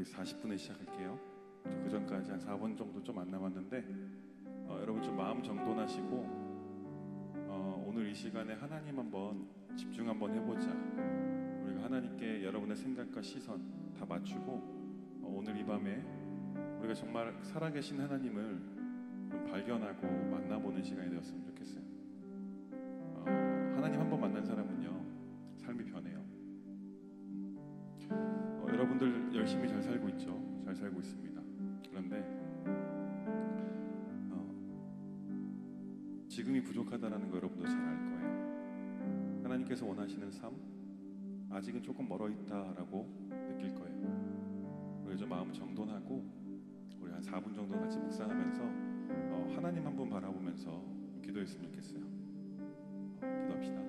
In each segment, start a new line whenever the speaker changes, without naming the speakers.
우리 40분에 시작할게요. 그 전까지 한 4분 정도 좀 안 남았는데 여러분 좀 마음 정돈하시고 오늘 이 시간에 하나님 한번 집중 한번 해보자. 우리가 하나님께 여러분의 생각과 시선 다 맞추고 오늘 이 밤에 우리가 정말 살아계신 하나님을 좀 발견하고 만나보는 시간이 되었으면 좋겠어요. 하나님 한번 만난 사람은요 삶이 변해요. 여러분들 열심히 잘 살고 있죠? 잘 살고 있습니다. 그런데 지금이 부족하다는 거 여러분도 잘 알 거예요. 하나님께서 원하시는 삶 아직은 조금 멀어 있다라고 느낄 거예요. 우리 좀 마음 정돈하고 우리 한 4분 정도 같이 묵상하면서 하나님 한 분 바라보면서 기도했으면 좋겠어요. 기도합시다.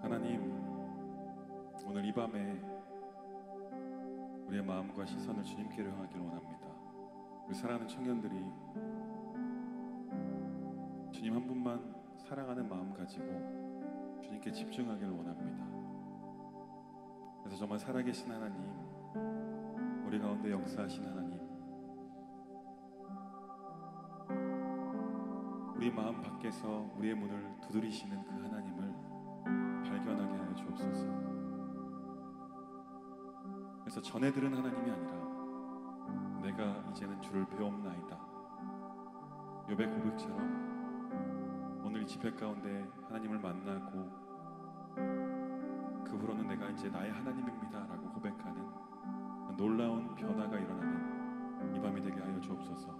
하나님, 오늘 이 밤에 우리의 마음과 시선을 주님께로 향하길 원합니다. 우리 사랑하는 청년들이 주님 한 분만 사랑하는 마음 가지고 주님께 집중하길 원합니다. 그래서 정말 살아계신 하나님, 우리 가운데 역사하신 하나님, 우리 마음 밖에서 우리의 문을 두드리시는 그 하나님을 발견하게 하여 주옵소서. 그래서 전에 들은 하나님이 아니라 내가 이제는 주를 배움나이다. 욥의 고백처럼 오늘 이 집회 가운데 하나님을 만나고 그 후로는 내가 이제 나의 하나님입니다 라고 고백하는 놀라운 변화가 일어나는 이 밤이 되게 하여 주옵소서.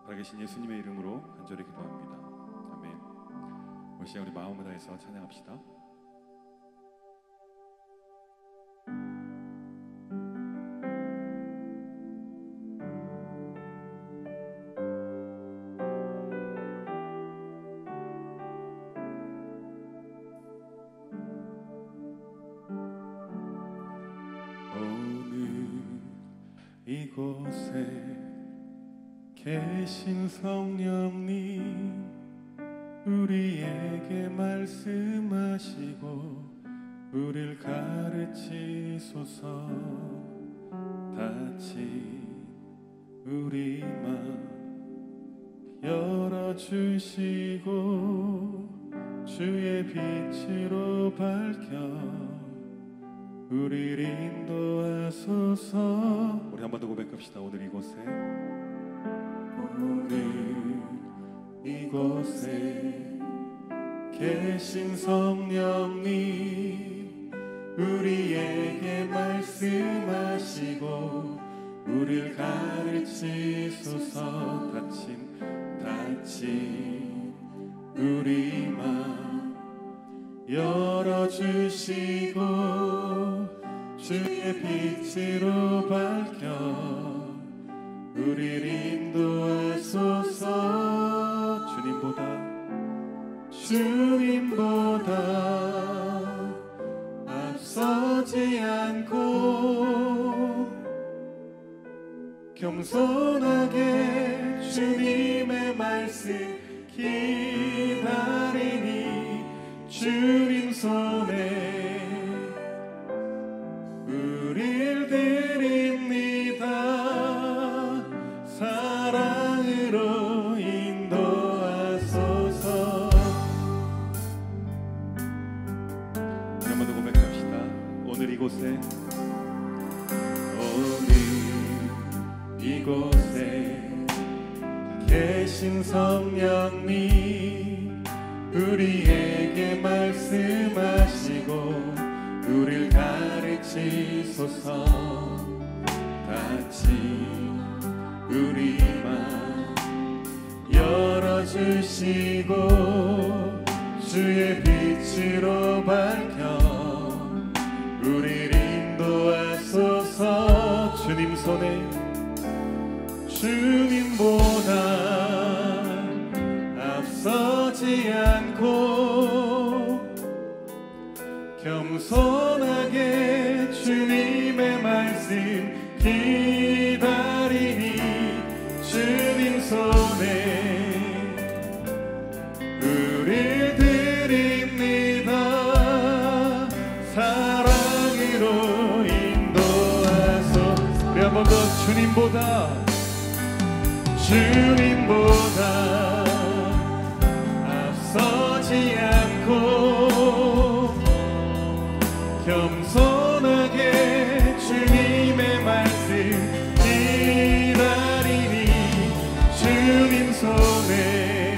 살아계신 예수님의 이름으로 간절히 기도합니다. 아멘. 우리 시간 우리 마음을 다해서 찬양합시다. 이곳에 계신 성령님 우리에게 말씀하시고 우릴 가르치소서. 닫힌 우리 맘 열어주시고 주의 빛으로 밝혀 우리를 인도하소서. 우리 한 번 더 고백합시다. 오늘 이곳에, 오늘 이곳에 계신 성령님 우리에게 말씀하시고 우리를 가르치소서. 닫힌 우리 맘 열어주시고 주의 빛으로 밝혀 우리를 인도하소서. 주님보다 앞서지 않고 겸손하게 주님의 말씀 기다리니 주님 손에 우릴 드립니다. 사랑으로 인도하소서. 한 번 더 고백합시다. 오늘 이곳에, 오늘 이곳에 계신 성령님 우리에게 말씀하시고 우릴 가르치소서. 닫힌 우리 맘 열어주시고 주의 빛으로 밝혀 우릴 인도하소서. 주님 손에 주님보다 앞서지 않고 겸손하게 주님의 말씀 기다리니 주님 손에 우릴 드립니다. 사랑으로 인도하소서. 우리 한 번 더 주님보다 앞서지 않고 겸손하게 주님의 말씀 기다리니 주님 손에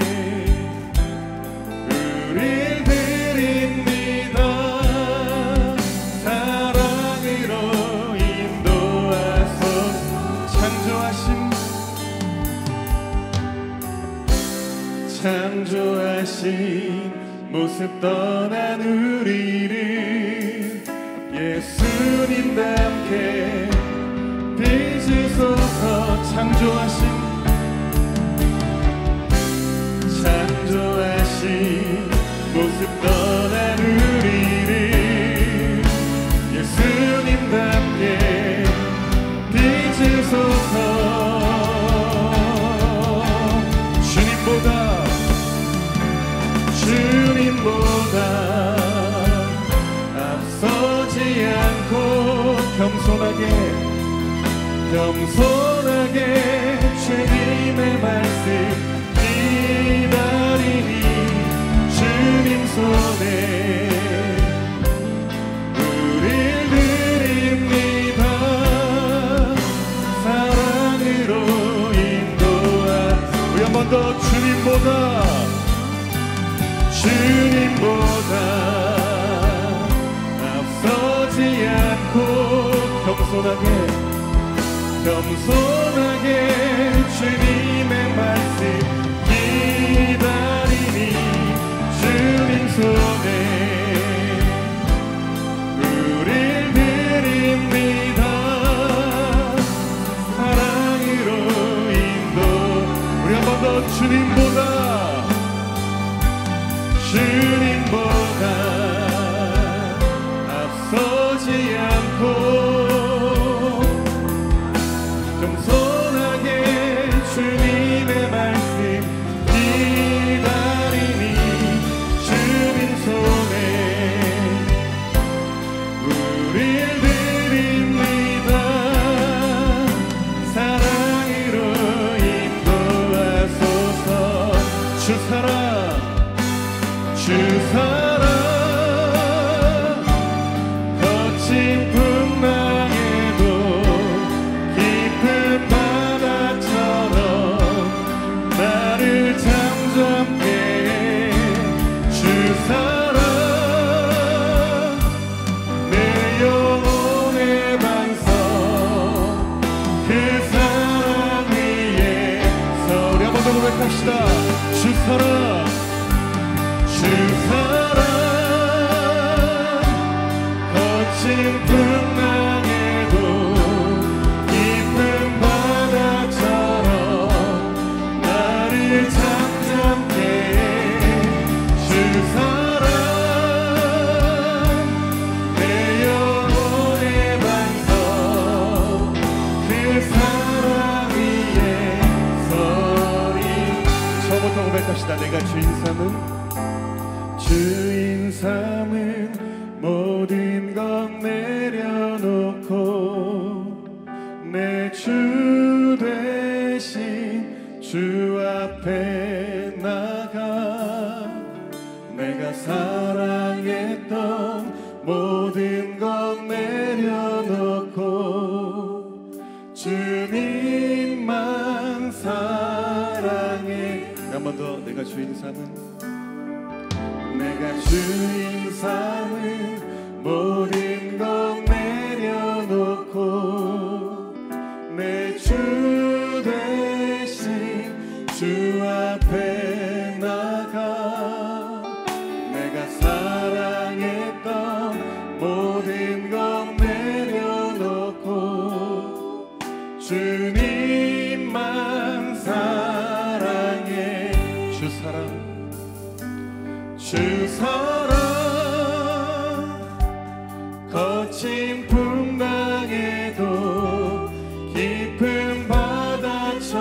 우릴 드립니다. 사랑으로 인도하소서. 창조하신 모습 떠난 우리를 예수님답게 빚으소서. 창조하신 모습 떠난 우리를 예수님답게 빚으소서. 주님보다 앞서지 않고 겸손하게 주님의 말씀 기다리니 주님 손에 우릴 드립니다. 사랑으로 인도하. 우리 한 번 더 주님보다 앞서지 않고 겸손하게 주님의 말씀 기다리니 주님 손에 우릴 드립니다. 사랑으로 인도. 우리 한 번 더 주님보다 앞서지 않고 겸손하게 주님의 말씀 기다리니 주님 손에
고백합시다. 주 사랑, 주 사랑, 거친 풍랑에도 깊은 바다처럼 나를 잠잠케 해. 주 사랑, 내 영혼의 반석, 그 사랑 위에 서리. 처음부터 고백합시다. 내가 주인 삼은, 주인 삼은 모든 것 내려놓고 내 주 대신 주 앞에 나가. 내가 사랑했던 모든 것 내려놓고 주님만 사랑해. 한 번 더. 내가 주인 삼은, 내가 주인 삼은 모든 것 내려놓고 내 주 대신 주 앞에 나가. 내가 사랑했던 모든 것 내려놓고 주님만 사랑해. 주 사랑, 주 사랑, 거친 풍랑에도 깊은 바다처럼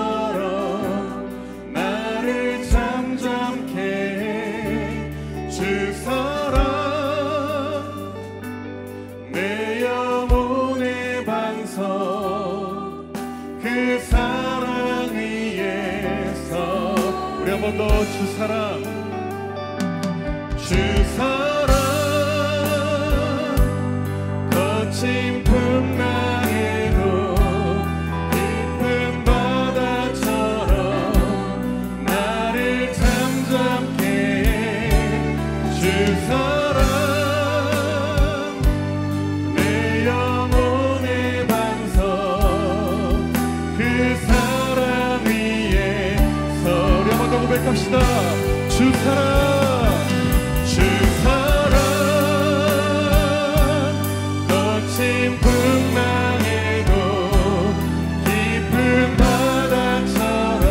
나를 잠잠케 해. 주 사랑, 내 영혼의 반석, 그 사랑 위에서. 우리 한 번 더. 주 사랑, 주 사랑, 거친 풍랑에도 깊은 바다처럼 나를 잠잠케 해. 주 사랑, 내 영혼의 반석, 그 사랑 위에서. 우리 한 번 더 고백합시다. 주 사랑, 주 사랑, 거친 풍랑에도 깊은 바다처럼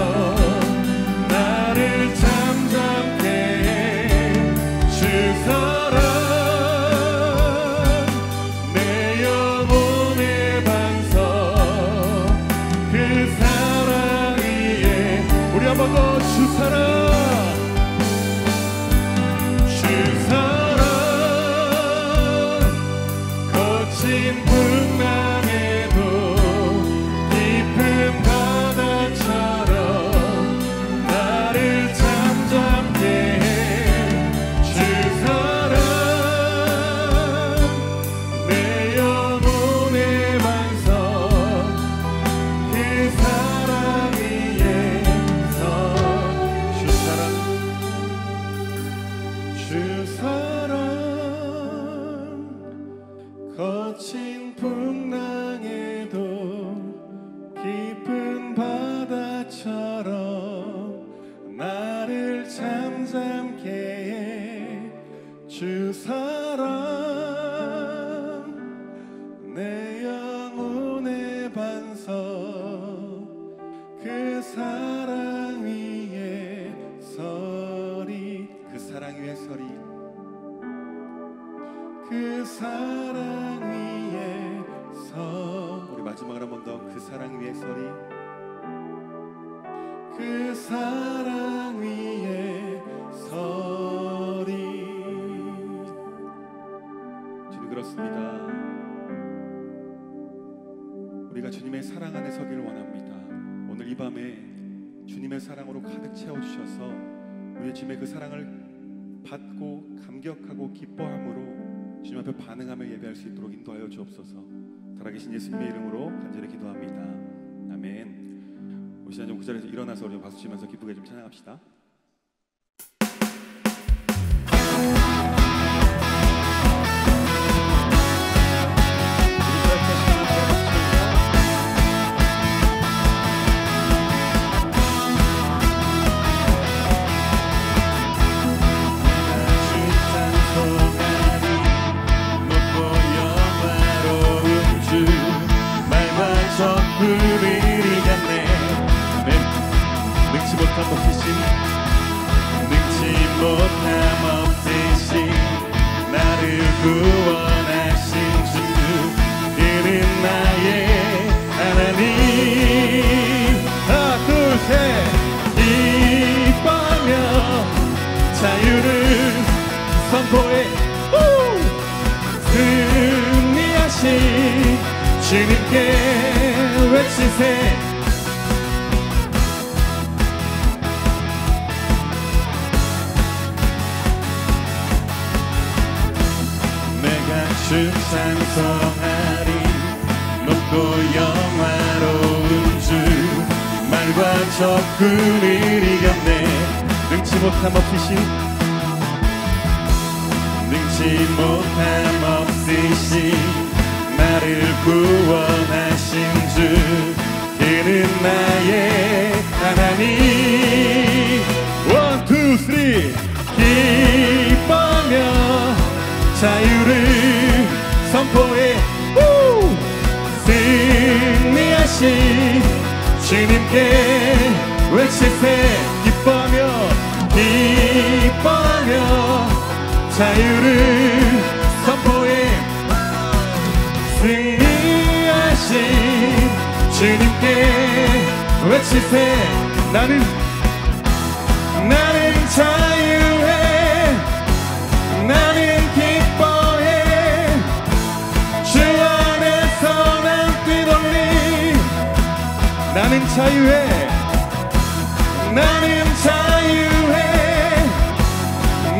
나를 잠잠케 해. 주 사랑, 내 영혼의 반석, 그 사랑 위에. 우리 한 번 더. 주 사랑, 풍랑에도 깊은 바다처럼 나를 잠잠케 해. 주 사랑, 내 영혼의 반석, 그 사랑 위에서. 주 사랑, 주 사랑, 거친 풍랑에도 깊은 바다처럼 나를 잠잠케 해. 주 사랑, 내 영혼의 반석, 그 사랑 위에 서리. 그 사랑 위에 서리. 그 사랑 위에서. 우리 마지막으로 한 번 더. 그 사랑 위에 서리. 그 사랑 위에 서리. 주님, 그렇습니다. 우리가 주님의 사랑 안에 서기를 원합니다. 오늘 이 밤에 주님의 사랑으로 가득 채워주셔서 우리 주님의 그 사랑을 받고 감격하고 기뻐함으로 주님 앞에 반응하며 예배할 수 있도록 인도하여 주옵소서. 살아계신 예수님의 이름으로 간절히 기도합니다. 아멘. 우리 시간 좀 그 자리에서 일어나서 우리 박수 치면서 기쁘게 좀 찬양합시다. 선포해 승리하신 주님께 외치세. 내가 주 찬송하리 높고 영화로운 주 말과 적군을 이겼네. 능치 못함 없으신 나를 구원하신 주 그는 나의 하나님. 원, 투, 쓰리. 기뻐하며 자유를 선포해 승리하신 주님께 외치세. 기뻐하며 자유를 선포해 승리하신 주님께 외치세. 나는 자유해. 나는 기뻐해. 주 안에서 난 뛰놀리. 나는 자유해. 나는 자유해.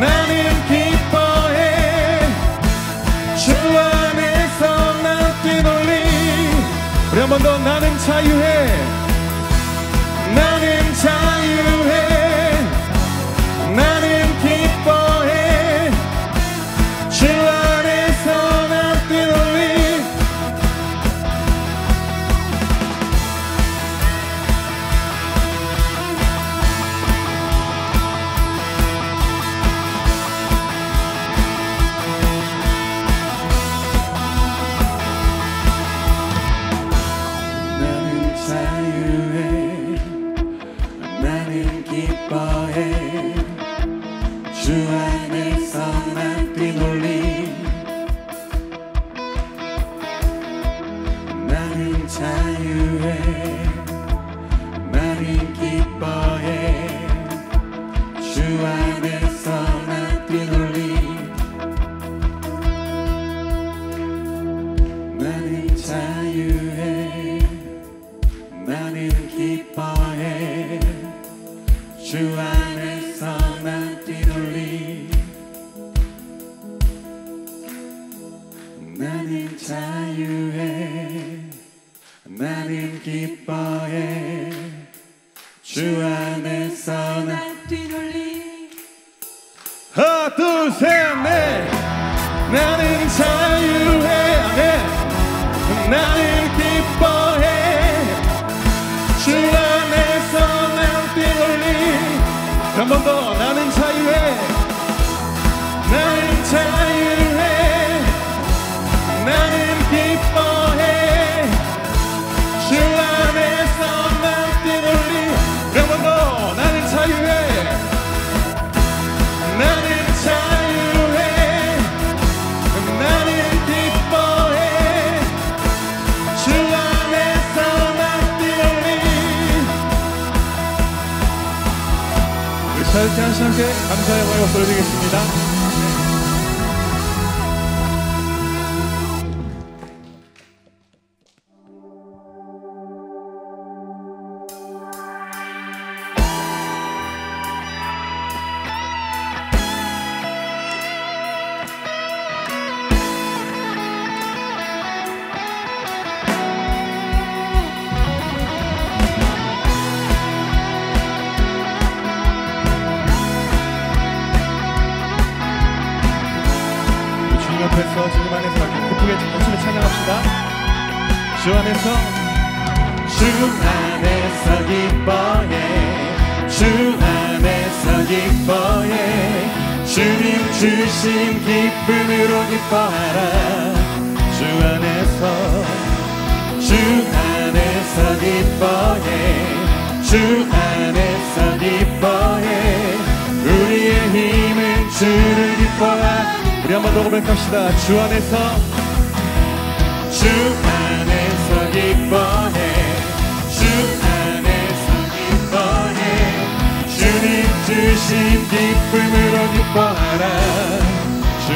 나는 기뻐해. 주 안에서 난 뛰놀리. 우리 한 번 더. 나는 자유해. 나는 자유해. 나는 기뻐해. 주 안에서 난 뛰놀리. 나는 자유해. 나는 기뻐해. 주 안에서 난 뛰놀리. 나는 자유해. 나는 기뻐해. 주 안에서 난 뛰놀리. 나는 자유해. 나는 기뻐해. 주 안에서 난 뛰놀리. 나는 자유해. 나는 기뻐해. 주 안에서 난
뛰놀리.
하나 둘 셋 넷. 나는 자유해. 아멘. 나는 기뻐해. 주 안에서 난 뛰놀리. 한 번 더. 나는 자유해. 나는 자유해. 나는 기뻐해. 주 안에서 난 뛰놀리. 한 번 더. 나는 자유해. 나는 자유해. 나는 기뻐해. 주 안에서 난 뛰놀리. 우리 자유케 한 시간 함께 감사의 영광을 돌리겠습니다. 앞에서 주님 안에서 기쁘게 열심히 찬양합시다. 주 안에서 기뻐해. 주 안에서 기뻐해. 주님 주신 기쁨으로 기뻐하라. 주 안에서 기뻐해. 주 안에서 기뻐해. 우리의 힘은 주를 기뻐하. 우리 한번 더 고백합시다. 주 안에서 기뻐해. 주 안에서 기뻐해. 주님 주신 기쁨으로 기뻐하라. 주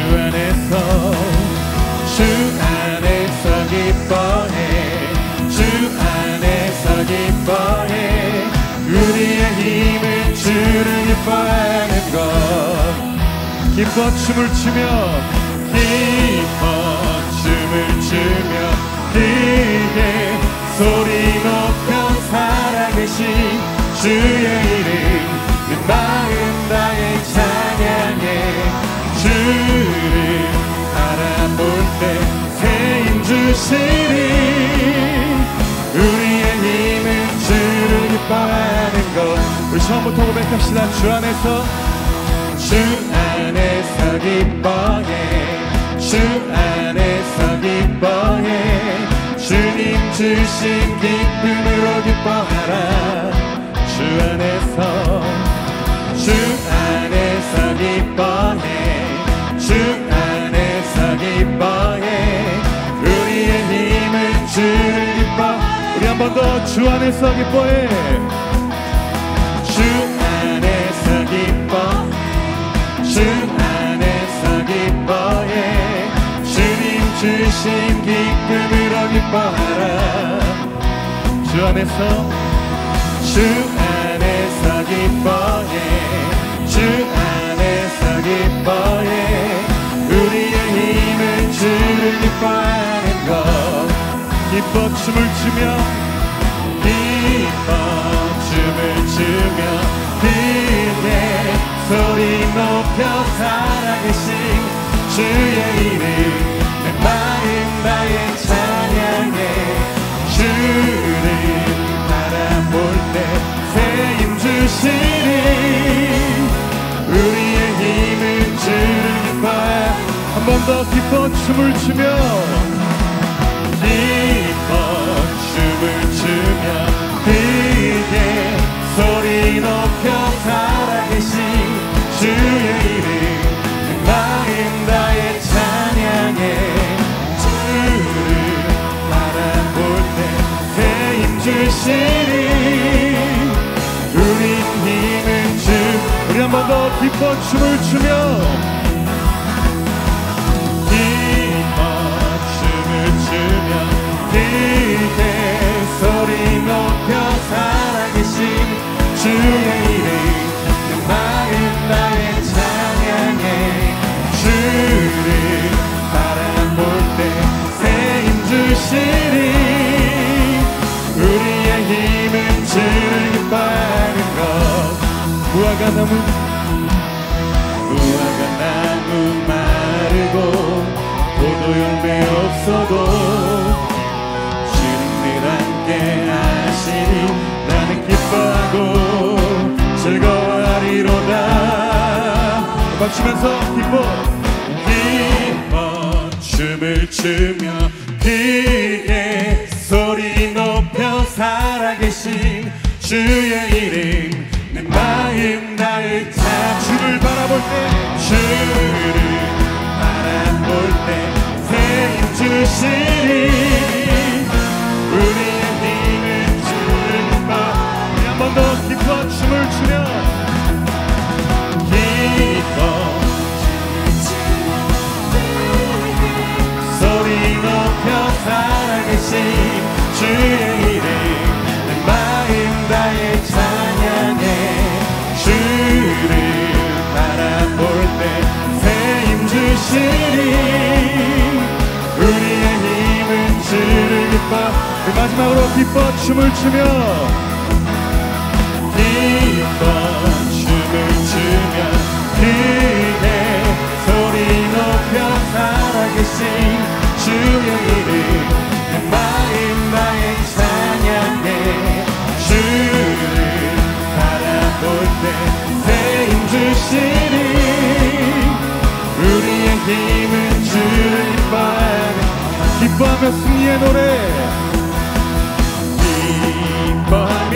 안에서 기뻐해 주 안에서 기뻐해 우리의 힘은 주를 기뻐하는 것 기뻐 춤을 추며 기뻐 춤을 추며 크게 소리 높여 살아계신 주의 이름 내 마음 다해 찬양해 주를 바라볼 때 새 힘 주시리 우리의 힘은 주를 기뻐하는 것 우리 처음부터 고백합시다 주 안에서 기뻐해 주 안에서 기뻐해 주님 주신 기쁨으로 기뻐하라 주 안에서 기뻐해 주 안에서 기뻐해 우리의 힘은 주를 기뻐 우리 한 번 더 주 안에서 기뻐해 주 안에서 기뻐 주 안에서 기뻐해 주님 주신 기쁨으로 기뻐하라 주 안에서 기뻐해 주 안에서 기뻐해 우리의 힘은 주를 기뻐하는 것 기뻐 춤을 추며 크게 소리 높여 살아계신 주의 이름 내 마음 다해 찬양해 주를 바라볼 때 새 힘 주시리 우리의 힘은 주를 기뻐해 한 번 더 기뻐 춤을 추며 크게 소리 높여 살아계신 주의 이름 내 마음 다해 찬양해 주를 바라볼 때 새 힘 주시리 우리 힘은 주 우리 한 번 더 기뻐 춤을 추며 크게 소리 높여 살아계신 주의 이름 내 마음 다해 찬양해 주를 바라볼 때 새 힘 주시리 우리의 힘은 주를 기뻐하는 것 무화과 나무 마르고 포도 열매 없어도 주님을 함께 하시니 나는 기뻐하고 즐거워하리로다 박수면서 기뻐 춤을 추며 크게 소리 높여 살아계신 주의 이름 내 마음 다해 주를 바라볼 때 새 힘 주시리 우리의 힘은 주를 기뻐 우리 한 번 더 기뻐 춤을 추며 소리 높여 살아계신 주의 이름 내 마음 다해 찬양해 주를 바라볼 때 새 힘 주시리 우리의 힘은 주를 기뻐 마지막으로 기뻐 춤을 추며 크게 소리 높여 살아계신 주의 이름 내 마음 다해 찬양해 주를 바라볼 때 새 힘 주시리 우리의 힘은 주를 기뻐하며 승리의 노래 기뻐하며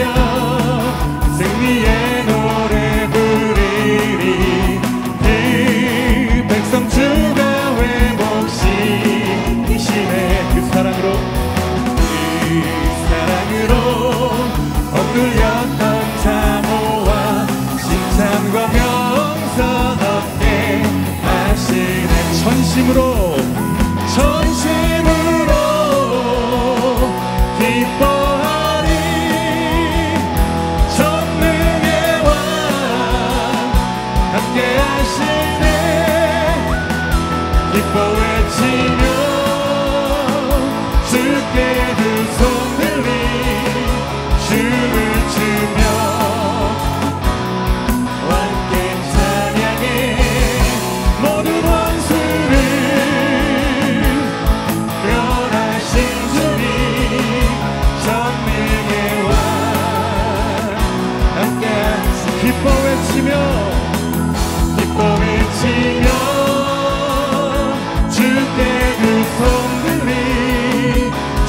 주께 두 손 들리 춤을 추며 함께 찬양해 모든 원수를 멸하신 주님 전능의 왕 함께 기뻐 외치며 주께 두 손 들리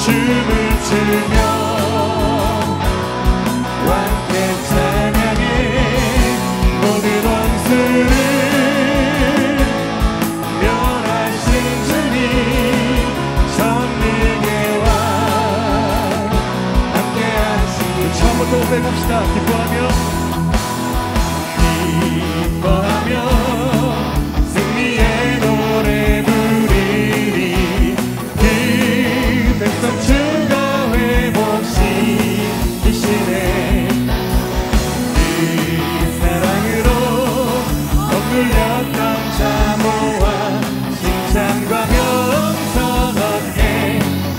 춤을 추며 함께 찬양해 모든 원수를 멸하신 주님 전능의 왕 함께 하시고 처음부터 고백합시다. 기뻐하며 승리의 노래 부르리 그 백성 주가 회복시키시네 그 사랑으로 억눌렸던 자 모아 칭찬과 명성 얻게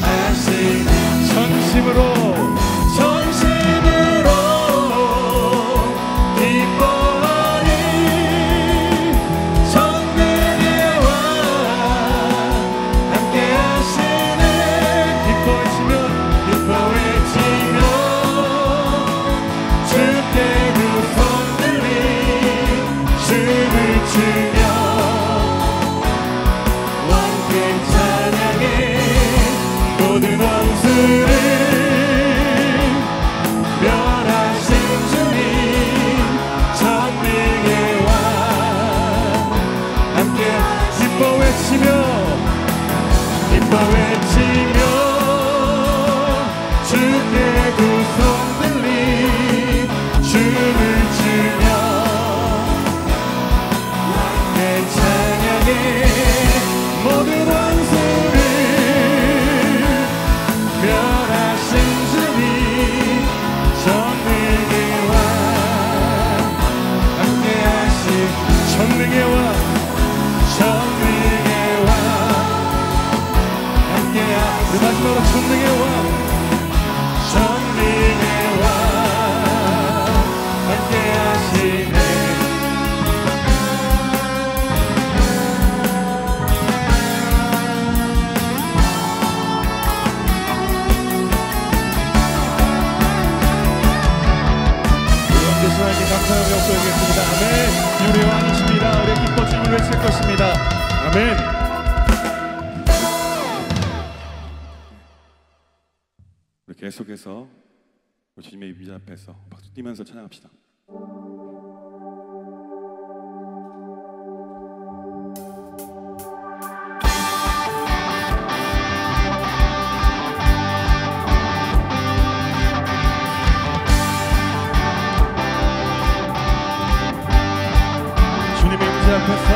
하시네 전심으로 계속해서 주님의 임재 앞에서 박수 뛰면서 찬양합시다. 주님의 임재 앞에서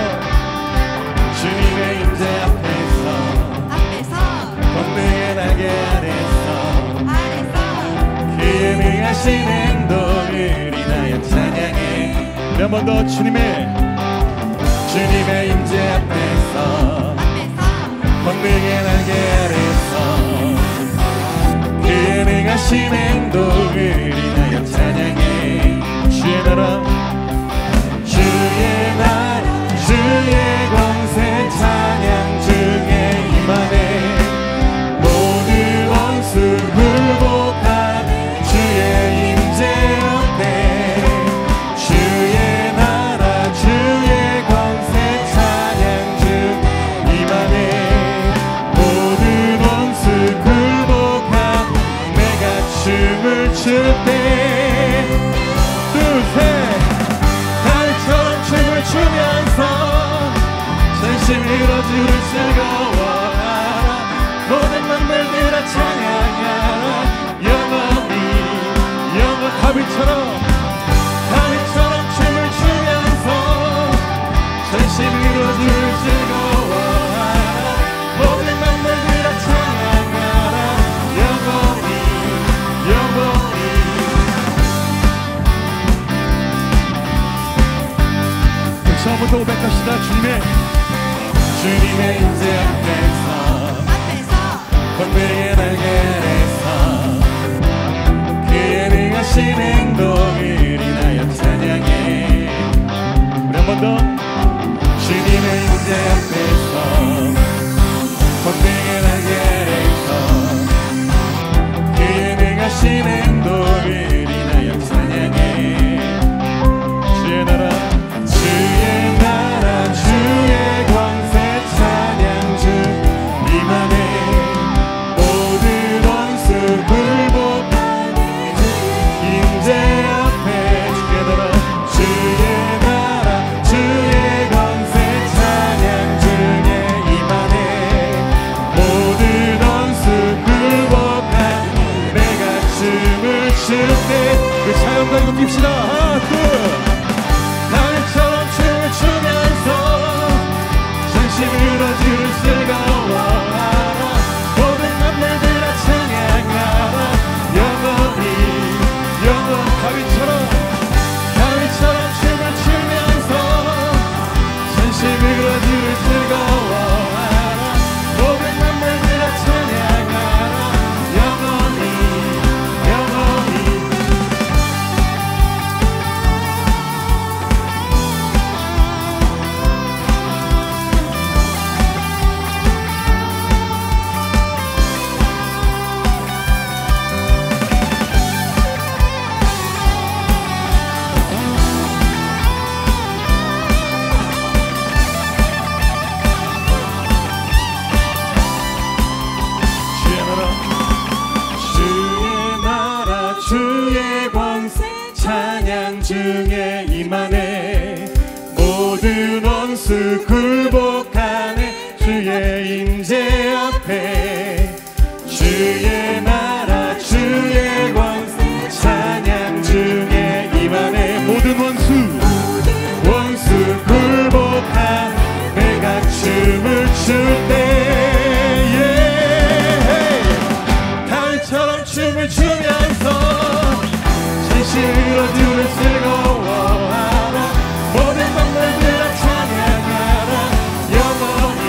주님의 임재 앞에서 권능의 날개 아래서 그의 능하신 행동을 인하여 찬양해. 한 번 더 주님의 임재 앞에서 권능의 날개 아래서 그의 능하신 행동을 인하여 찬양해. 주의 나라 주의 권세 찬양 중에 임하네. 모든 원수 굴복하네. 주의 임재 앞에 주의 나라 주의 권세 찬양 중 임하네. 모든 원수 굴복하네. 내가 춤을 출 때 두세 달처럼 춤을 추면서 전심으로 주를 즐거워하라. 모든 만물들아 찬양하라. 영원 다윗처럼 춤을 추면서 전심으로 주를 즐거워하라. 모든 만물들아 찬양하라. 영원히 처음부터 고백합시다. 주님의 임재 앞에서 권능의 날개 중에 임하네. 모든 원수 굴복하네. 주의 임재 앞에 주의 나라 주의 권세 찬양 중에 임하네. 모든 원수 굴복하네. 내가 춤을 출 때에 달처럼 춤을 추면서 진실로 주를 즐거워하라. 모든 만물들아 찬양하라. 영원히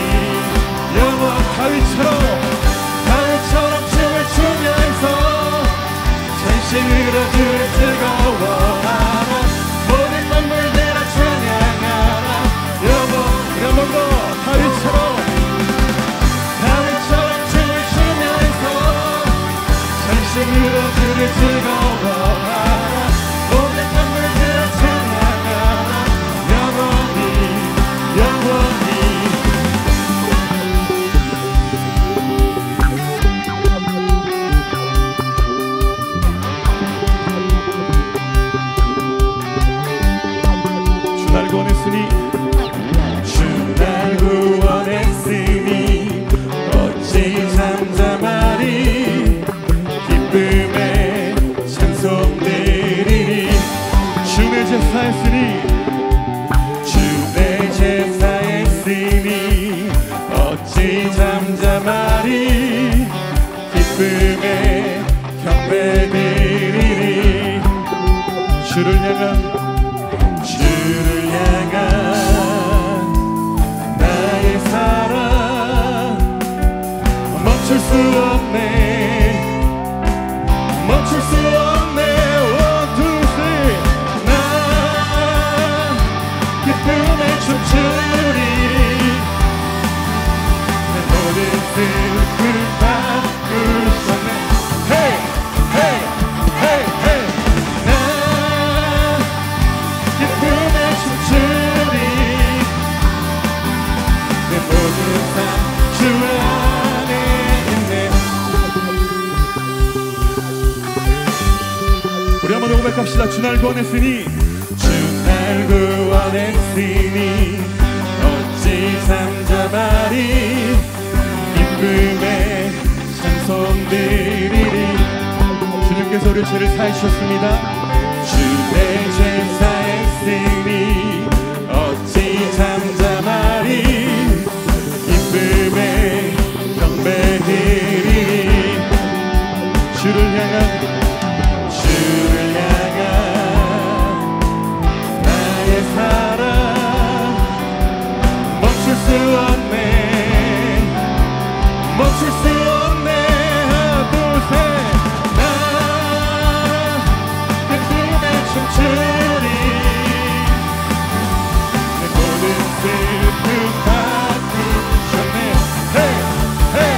다윗처럼 춤을 추면서 진실로 주를 즐거워하라. 모든 만물들아 찬양하라. 한 번 더 다윗처럼 춤을 추면서 진실로 주를 즐거워하라. 모든 만물들아 찬양하라. 영원히 주 날 구원했으니 어찌 잠잠하리. 기쁨에 찬송 드리리. 주의 제사했으니 어찌 잠잠하리. 기쁨에 경배 드리리. 주를 향한 나의 사랑 멈출 수 없네. One, two, three. 난 기쁨에 춤추리. 내 모든 슬픔 바꾸셨네. Hey, hey, hey, hey. 난 기쁨에 춤추리. 내 모든 삶 주 안에 있네. 우리 한번 고백합시다. 주 날 구원했으니 어찌 잠잠하리. 기쁨에 찬송 드리리. 주님께서 우리 죄를 사하셨습니다. 주의 제사했으니 어찌 잠잠하리. 기쁨에 경배드리리. 주를 향한 나의 사랑 멈출 수 없네. 하나 둘 셋. 나 기쁨에 춤추리. 내 모든 슬픔 바꾸셨네. Hey, hey,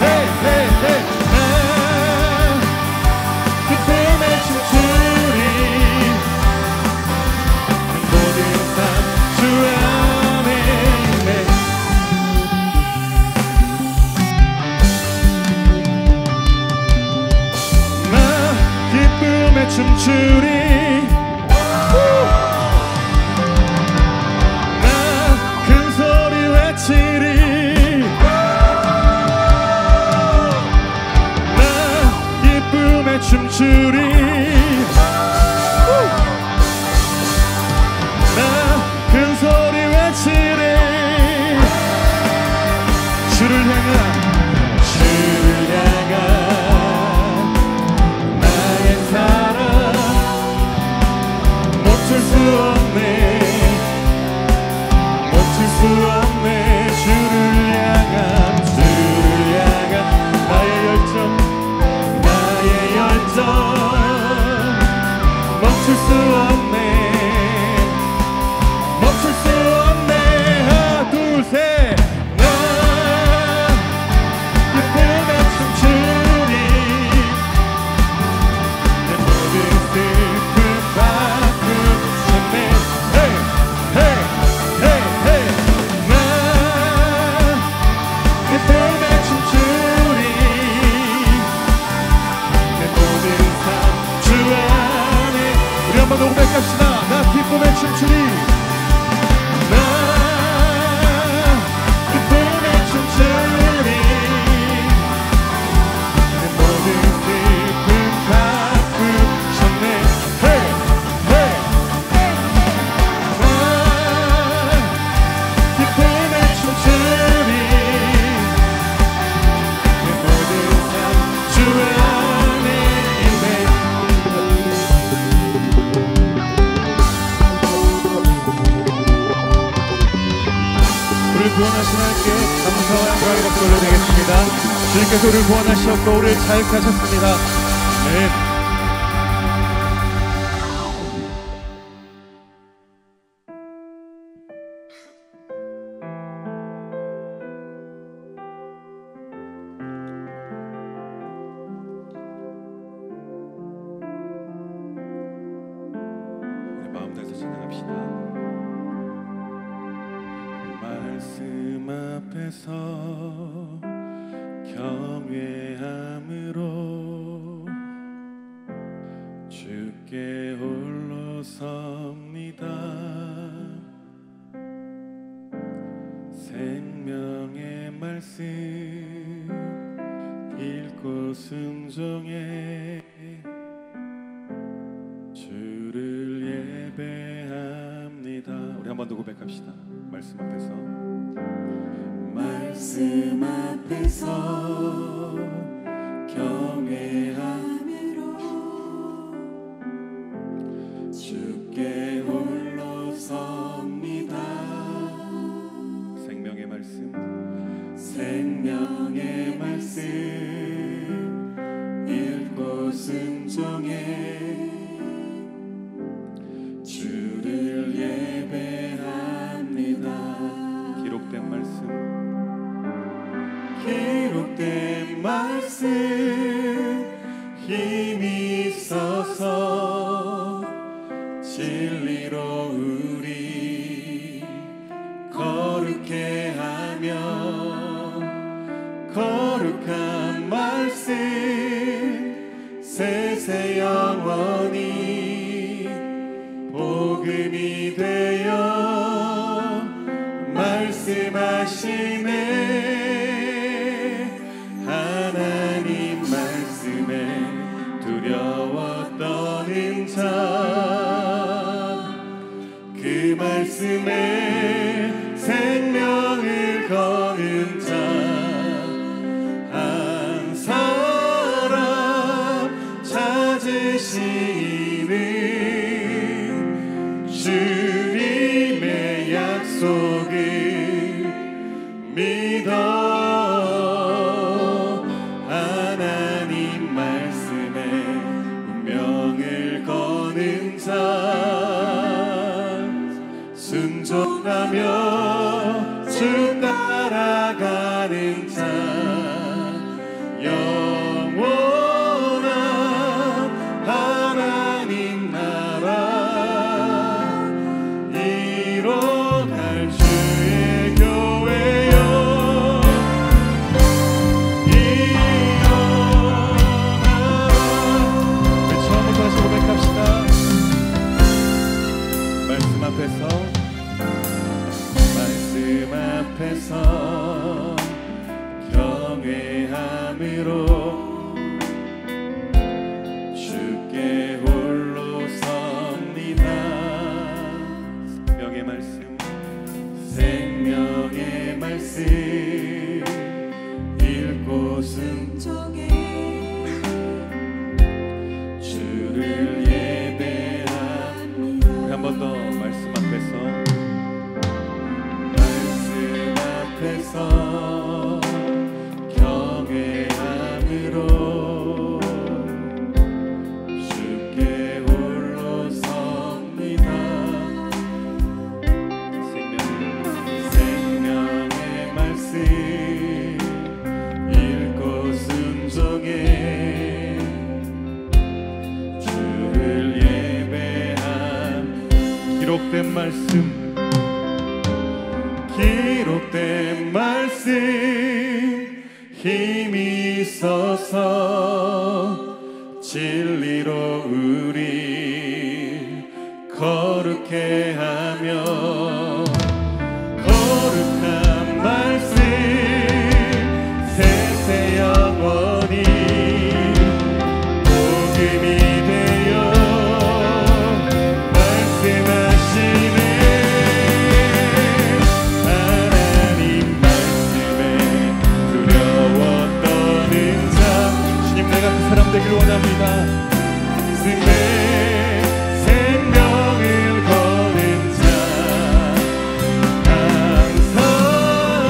hey, hey, hey. 나 기쁨에 춤추리. 모든 삶 주 안에 있네. 나 기쁨에 춤추리. 나 큰 소리 외치리. 나 기쁨에 춤추리. 큰 소리 외치리. 주를 향한 나의 사랑 멈출 수 없네. 주를 향한 나의 열정 구원하신 하나님께 감사와 영광의 박수 올려드리겠습니다. 주님께서 우리를 구원하셨고 우리를 자유케 하셨습니다. 아멘.
마음 다해서 찬양합시다. 말씀 앞에서 경외함으로 주께 홀로 섭니다. 생명의 말씀 읽고 순종해 주를 예배합니다. 우리 한 번 더 고백합시다. 말씀 앞에서 경외함으로 주께 홀로 섭니다. 생명의 말씀 읽고 순종해 주를 예배합니다. 기록된 말씀 힘이 있어서 진리로 우리 거룩해 하며 거룩한 말씀 세세 영원히 복음이 되어 말씀하시네. 하나님 말씀에 두려워 떠는 자, 그 말씀에 생명을 거는 자 한 사람 찾으시는 주님의 약속을 믿어. 하나님 말씀에 운명을 거는 자 순종하며 주 따라가는 자 영원한 하나님 나라 이뤄갈 주의 교회여 일어나라. 우리 처음부터 다시 고백합시다. 말씀 앞에서 경외함으로 주께 홀로 섭니다. 생명의 말씀 읽고 순종해 주를 예배합니다. 우리 한 번 더 말씀 앞에서 경외함으로 주께 홀로 섭니다. 생명의 말씀 읽고 순종해 주를 예배한 기록된 말씀 힘이 있어서 진리로 우리 거룩해 하며 거룩한 말씀 세세 영원히 복음이 되어 말씀하시네. 내가 그 사람 되길 원합니다. 생명을 거는 자 한 사람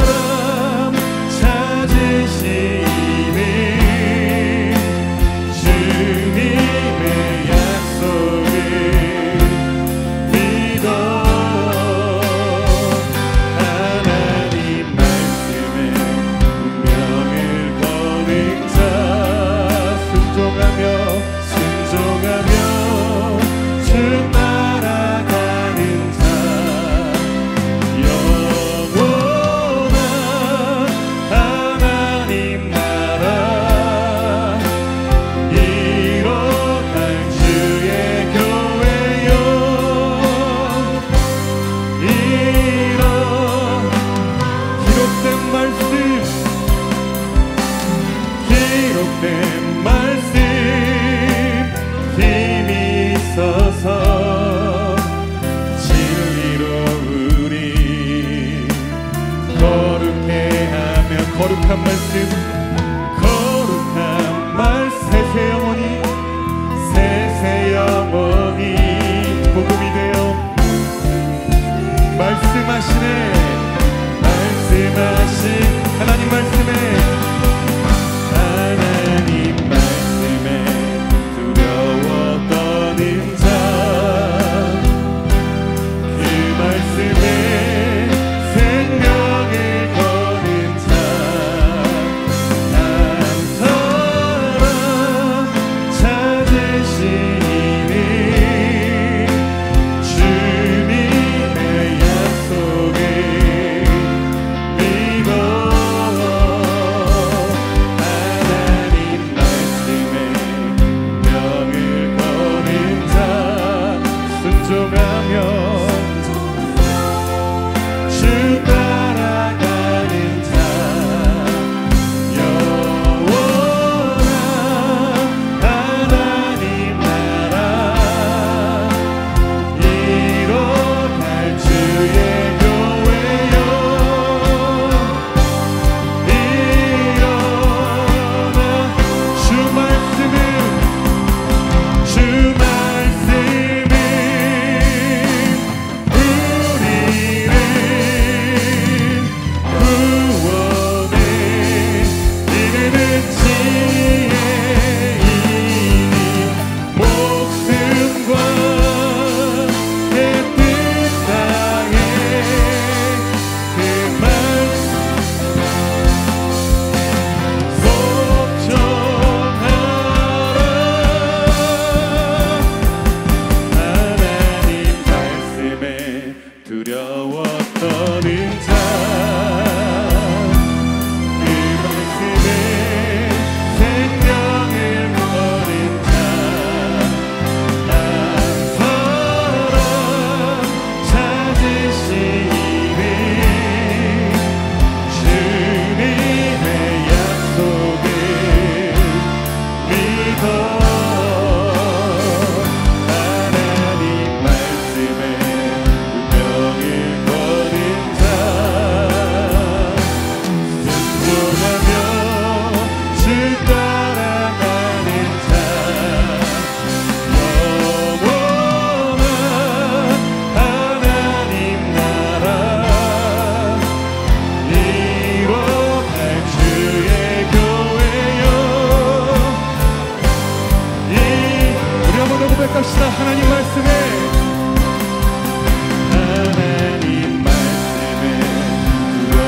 고백합시다. 하나님 말씀에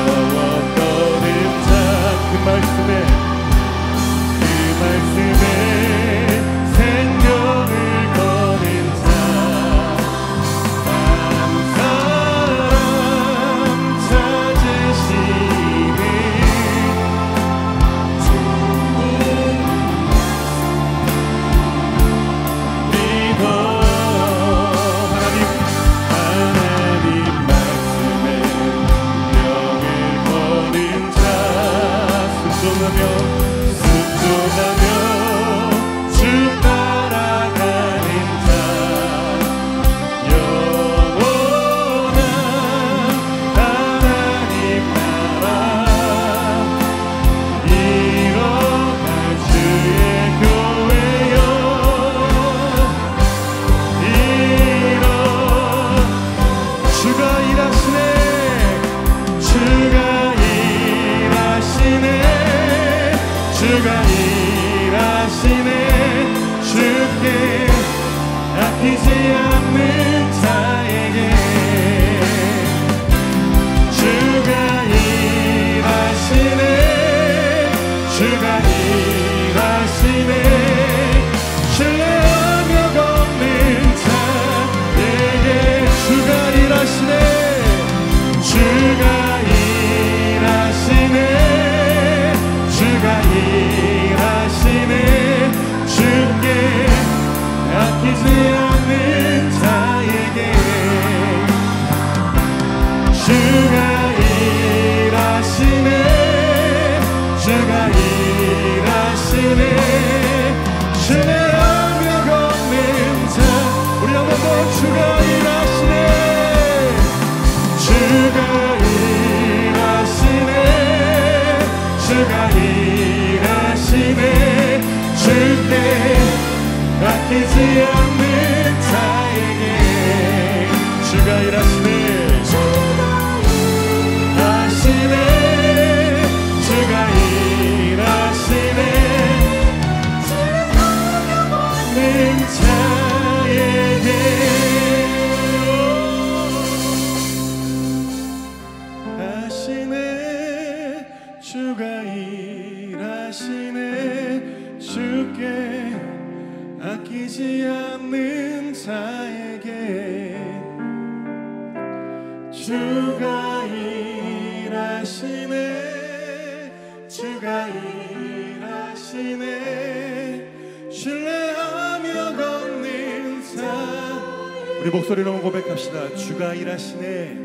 부러웠거든 자 그 말씀에 생명을 거는 자 한 사람 찾으시는 믿어 하나님 말씀에 명을 거는 자 순종하며 주 따라가는 자 영원한 하나님 나라 이뤄갈 주의 교회여 주가 일하시네 주가 일하시네 주가 일하시네 주께 아끼지 않는 자에게 주가 일하시네 주가 일하시네 신뢰하며 걷는 자에게 주가 일하시네 주가 일하시네 주가 일하시네 주께 아끼지 않는 자에게 주가 일하시네 주가 일하시네 신뢰하며 걷는 자 우리 한번 더 주가 일하시네 주가 일하시네 주가 일하시네 주께 아끼지 않는 자에게 주가 일하시네 하시네 주가 일하시네 는 자에게 하시네 주가 일하시네 주께 아끼지 않는 자에게 주가 일하시네 주가 일하시네 신뢰하며 걷는 자 우리 목소리로 고백합시다. 주가 일하시네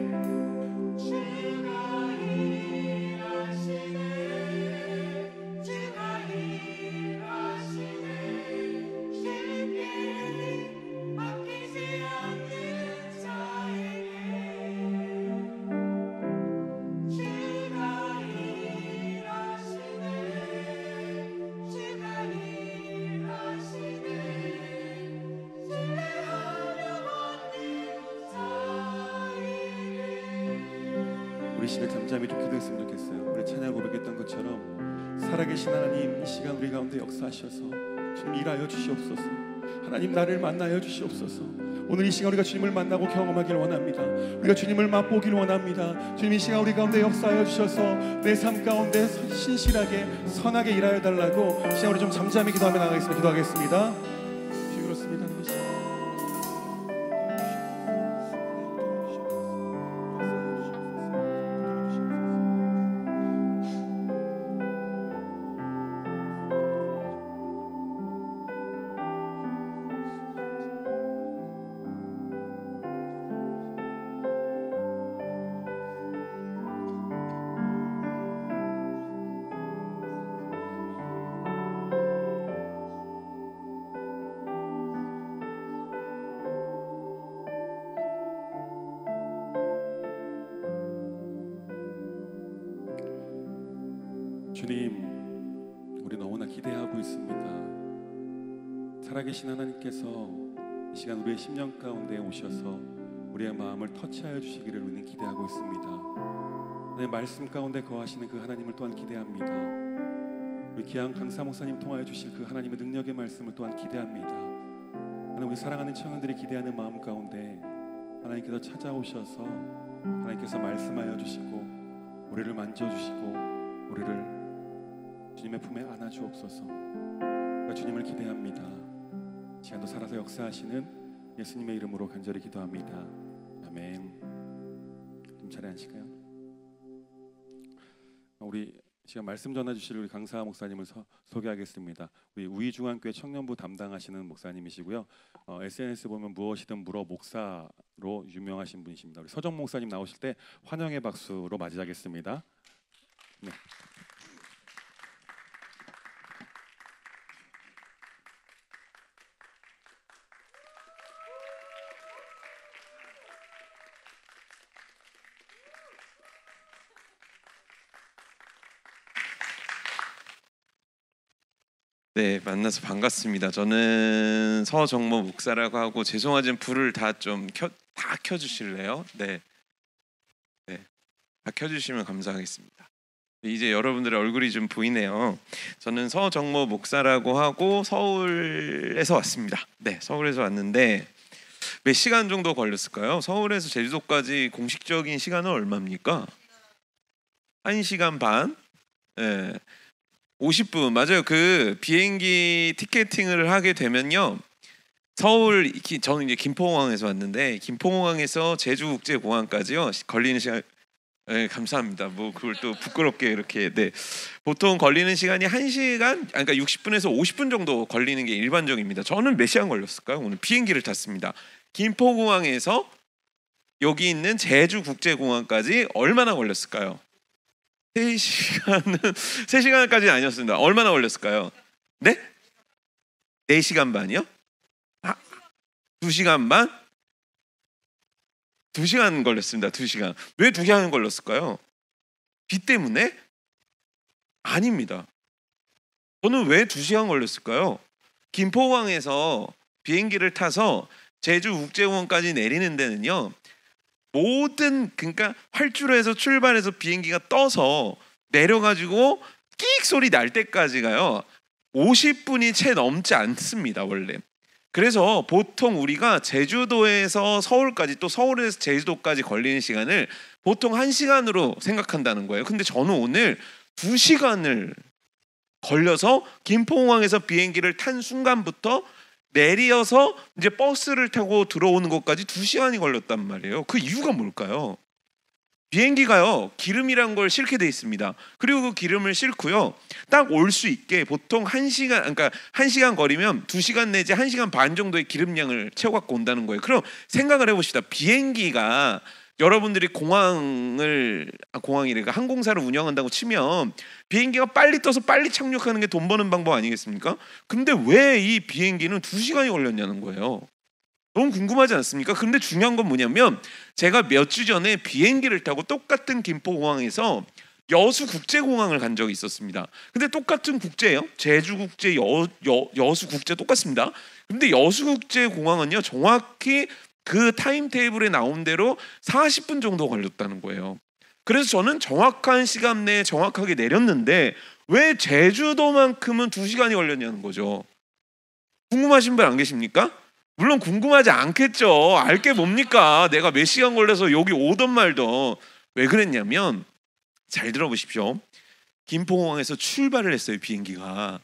우리 시간 잠잠히 좀 기도했으면 좋겠어요. 우리 찬양 고백했던 것처럼 살아계신 하나님 이 시간 우리 가운데 역사하셔서 주님 일하여 주시옵소서. 하나님 나를 만나여 주시옵소서. 오늘 이 시간 우리가 주님을 만나고 경험하길 원합니다. 우리가 주님을 맛보길 원합니다. 주님 이 시간 우리 가운데 역사하여 주셔서 내 삶 가운데 신실하게 선하게 일하여 달라고 이 시간 우리 좀 잠잠히 기도하며 나가겠습니다. 기도하겠습니다. 주님 그렇습니다. 주님, 우리 너무나 기대하고 있습니다. 살아계신 하나님께서 이 시간 우리의 심령 가운데 오셔서 우리의 마음을 터치하여 주시기를 우리는 기대하고 있습니다. 내 말씀 가운데 거하시는 그 하나님을 또한 기대합니다. 우리 기왕 강사 목사님 통하여 주실 그 하나님의 능력의 말씀을 또한 기대합니다. 하나님, 우리 사랑하는 청년들이 기대하는 마음 가운데 하나님께서 찾아오셔서 하나님께서 말씀하여 주시고 우리를 만져주시고 우리를 주님의 품에 안아주옵소서. 우리가 주님을 기대합니다. 시간도 살아서 역사하시는 예수님의 이름으로 간절히 기도합니다. 아멘. 좀 자리에 앉으실까요? 우리 지금 말씀 전해 주실 우리 강사 목사님을 소개하겠습니다. 우리 우이중앙교회 청년부 담당하시는 목사님이시고요. SNS 보면 무엇이든 물어 목사로 유명하신 분이십니다. 우리 서정 목사님 나오실 때 환영의 박수로 맞이하겠습니다. 네.
네, 만나서 반갑습니다. 저는 서정모 목사라고 하고, 죄송하지만 불을 다 켜주실래요? 네, 다 켜주시면 감사하겠습니다. 이제 여러분들의 얼굴이 좀 보이네요. 저는 서정모 목사라고 하고 서울에서 왔습니다. 네, 서울에서 왔는데 몇 시간 정도 걸렸을까요? 서울에서 제주도까지 공식적인 시간은 얼마입니까? 1시간 반? 네. 50분 맞아요. 그 비행기 티켓팅을 하게 되면요, 저는 이제 김포공항에서 왔는데 김포공항에서 제주국제공항까지요 걸리는 시간, 네, 감사합니다. 뭐 그걸 또 부끄럽게 이렇게, 네, 보통 걸리는 시간이 1시간, 그러니까 60분에서 50분 정도 걸리는 게 일반적입니다. 저는 몇 시간 걸렸을까요? 오늘 비행기를 탔습니다. 김포공항에서 여기 있는 제주국제공항까지 얼마나 걸렸을까요? 3시간까지는 아니었습니다. 얼마나 걸렸을까요? 네? 4시간 반이요? 2시간 반? 2시간 걸렸습니다. 2시간. 왜 2시간 걸렸을까요? 비 때문에? 아닙니다. 저는 왜 2시간 걸렸을까요? 김포공항에서 비행기를 타서 제주국제공항까지 내리는 데는요, 그러니까 활주로에서 출발해서 비행기가 떠서 내려가지고 끽 소리 날 때까지가요 50분이 채 넘지 않습니다, 원래. 그래서 보통 우리가 제주도에서 서울까지, 또 서울에서 제주도까지 걸리는 시간을 보통 1시간으로 생각한다는 거예요. 근데 저는 오늘 2시간을 걸려서 김포공항에서 비행기를 탄 순간부터 내려서 이제 버스를 타고 들어오는 것까지 2시간이 걸렸단 말이에요. 그 이유가 뭘까요? 비행기가요 기름이란 걸 싣게 돼 있습니다. 그리고 그 기름을 싣고요 딱 올 수 있게 보통 1시간, 그러니까 1시간 거리면 2시간 내지 1시간 반 정도의 기름량을 채워 갖고 온다는 거예요. 그럼 생각을 해봅시다. 비행기가, 여러분들이 공항이래가 항공사를 운영한다고 치면 비행기가 빨리 떠서 빨리 착륙하는 게 돈 버는 방법 아니겠습니까? 근데 왜 이 비행기는 2시간이 걸렸냐는 거예요. 너무 궁금하지 않습니까? 근데 중요한 건 뭐냐면, 제가 몇 주 전에 비행기를 타고 똑같은 김포공항에서 여수국제공항을 간 적이 있었습니다. 근데 똑같은 국제예요. 제주국제, 여수국제 똑같습니다. 근데 여수국제공항은요 정확히 그 타임테이블에 나온 대로 40분 정도 걸렸다는 거예요. 그래서 저는 정확한 시간 내에 정확하게 내렸는데 왜 제주도만큼은 2시간이 걸렸냐는 거죠. 궁금하신 분 안 계십니까? 물론 궁금하지 않겠죠. 알 게 뭡니까? 내가 몇 시간 걸려서 여기 오던 말던. 왜 그랬냐면, 잘 들어보십시오. 김포공항에서 출발을 했어요, 비행기가.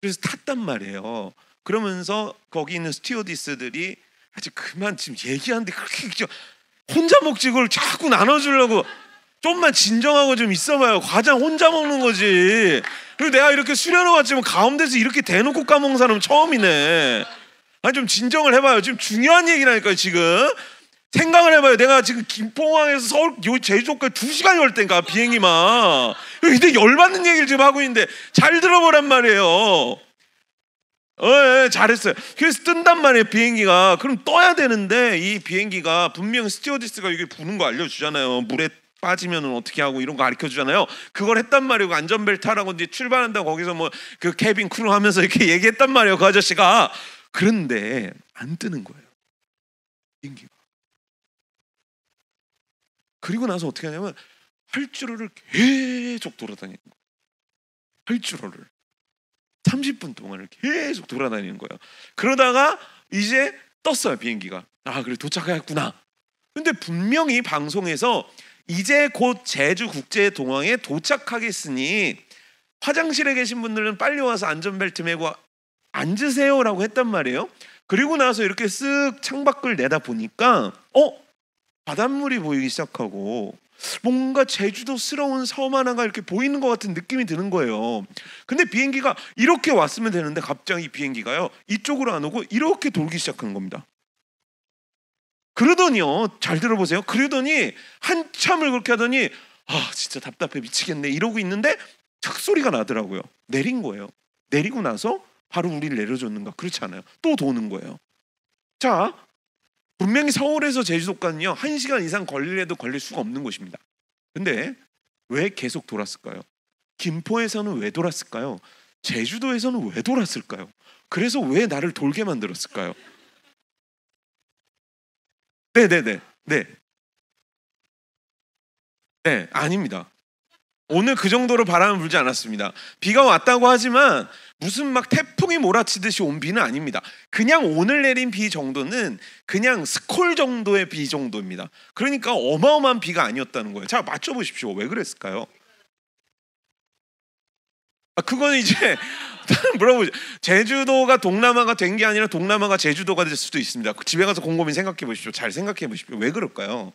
그래서 탔단 말이에요. 그러면서 거기 있는 스튜어디스들이 아직 그만 지금 얘기하는데 그렇게 혼자 먹지, 그걸 자꾸 나눠주려고. 좀만 진정하고 좀 있어봐요. 과장 혼자 먹는 거지. 그리고 내가 이렇게 수련회 왔지만 가운데서 이렇게 대놓고 까먹는 사람은 처음이네. 아니 좀 진정을 해봐요. 지금 중요한 얘기라니까요. 지금 생각을 해봐요. 내가 지금 김포공항에서 서울 제주도까지 2시간이 걸렸다니까, 비행기만. 근데 열받는 얘기를 지금 하고 있는데 잘 들어보란 말이에요. 잘했어요. 그래서 뜬단 말이에요, 비행기가. 그럼 떠야 되는데 이 비행기가 분명 스튜어디스가 이게 부는 거 알려주잖아요. 물에 빠지면 어떻게 하고 이런 거 가르쳐 주잖아요. 그걸 했단 말이에요. 안전벨트 하라고 이제 출발한다고 거기서 뭐 그 캐빈 크루 하면서 이렇게 얘기했단 말이에요, 그 아저씨가. 그런데 안 뜨는 거예요, 비행기가. 그리고 나서 어떻게 하냐면 활주로를 계속 돌아다니는 거예요. 활주로를 30분 동안을 계속 돌아다니는 거예요. 그러다가 이제 떴어요, 비행기가. 아, 그래, 도착했구나. 근데 분명히 방송에서 이제 곧 제주국제공항에 도착하겠으니 화장실에 계신 분들은 빨리 와서 안전벨트 매고 앉으세요라고 했단 말이에요. 그리고 나서 이렇게 쓱 창밖을 내다 보니까 바닷물이 보이기 시작하고 뭔가 제주도스러운 섬 하나가 이렇게 보이는 것 같은 느낌이 드는 거예요. 근데 비행기가 이렇게 왔으면 되는데 갑자기 비행기가요, 이쪽으로 안 오고 이렇게 돌기 시작하는 겁니다. 그러더니요, 잘 들어보세요. 그러더니 한참을 그렇게 하더니 진짜 답답해 미치겠네 이러고 있는데 탁 소리가 나더라고요. 내린 거예요. 내리고 나서 바로 우리를 내려줬는가? 그렇지 않아요. 또 도는 거예요. 자, 분명히 서울에서 제주도까지는요 1시간 이상 걸리려도 걸릴 수가 없는 곳입니다. 근데 왜 계속 돌았을까요? 김포에서는 왜 돌았을까요? 제주도에서는 왜 돌았을까요? 그래서 왜 나를 돌게 만들었을까요? 네, 아닙니다. 오늘 그 정도로 바람은 불지 않았습니다. 비가 왔다고 하지만 무슨 막 태풍이 몰아치듯이 온 비는 아닙니다. 그냥 오늘 내린 비 정도는 그냥 스콜 정도의 비 정도입니다. 그러니까 어마어마한 비가 아니었다는 거예요. 자, 맞춰보십시오. 왜 그랬을까요? 그건 이제 물어보죠. 제주도가 동남아가 된 게 아니라 동남아가 제주도가 될 수도 있습니다. 집에 가서 곰곰이 생각해 보십시오. 잘 생각해 보십시오. 왜 그럴까요?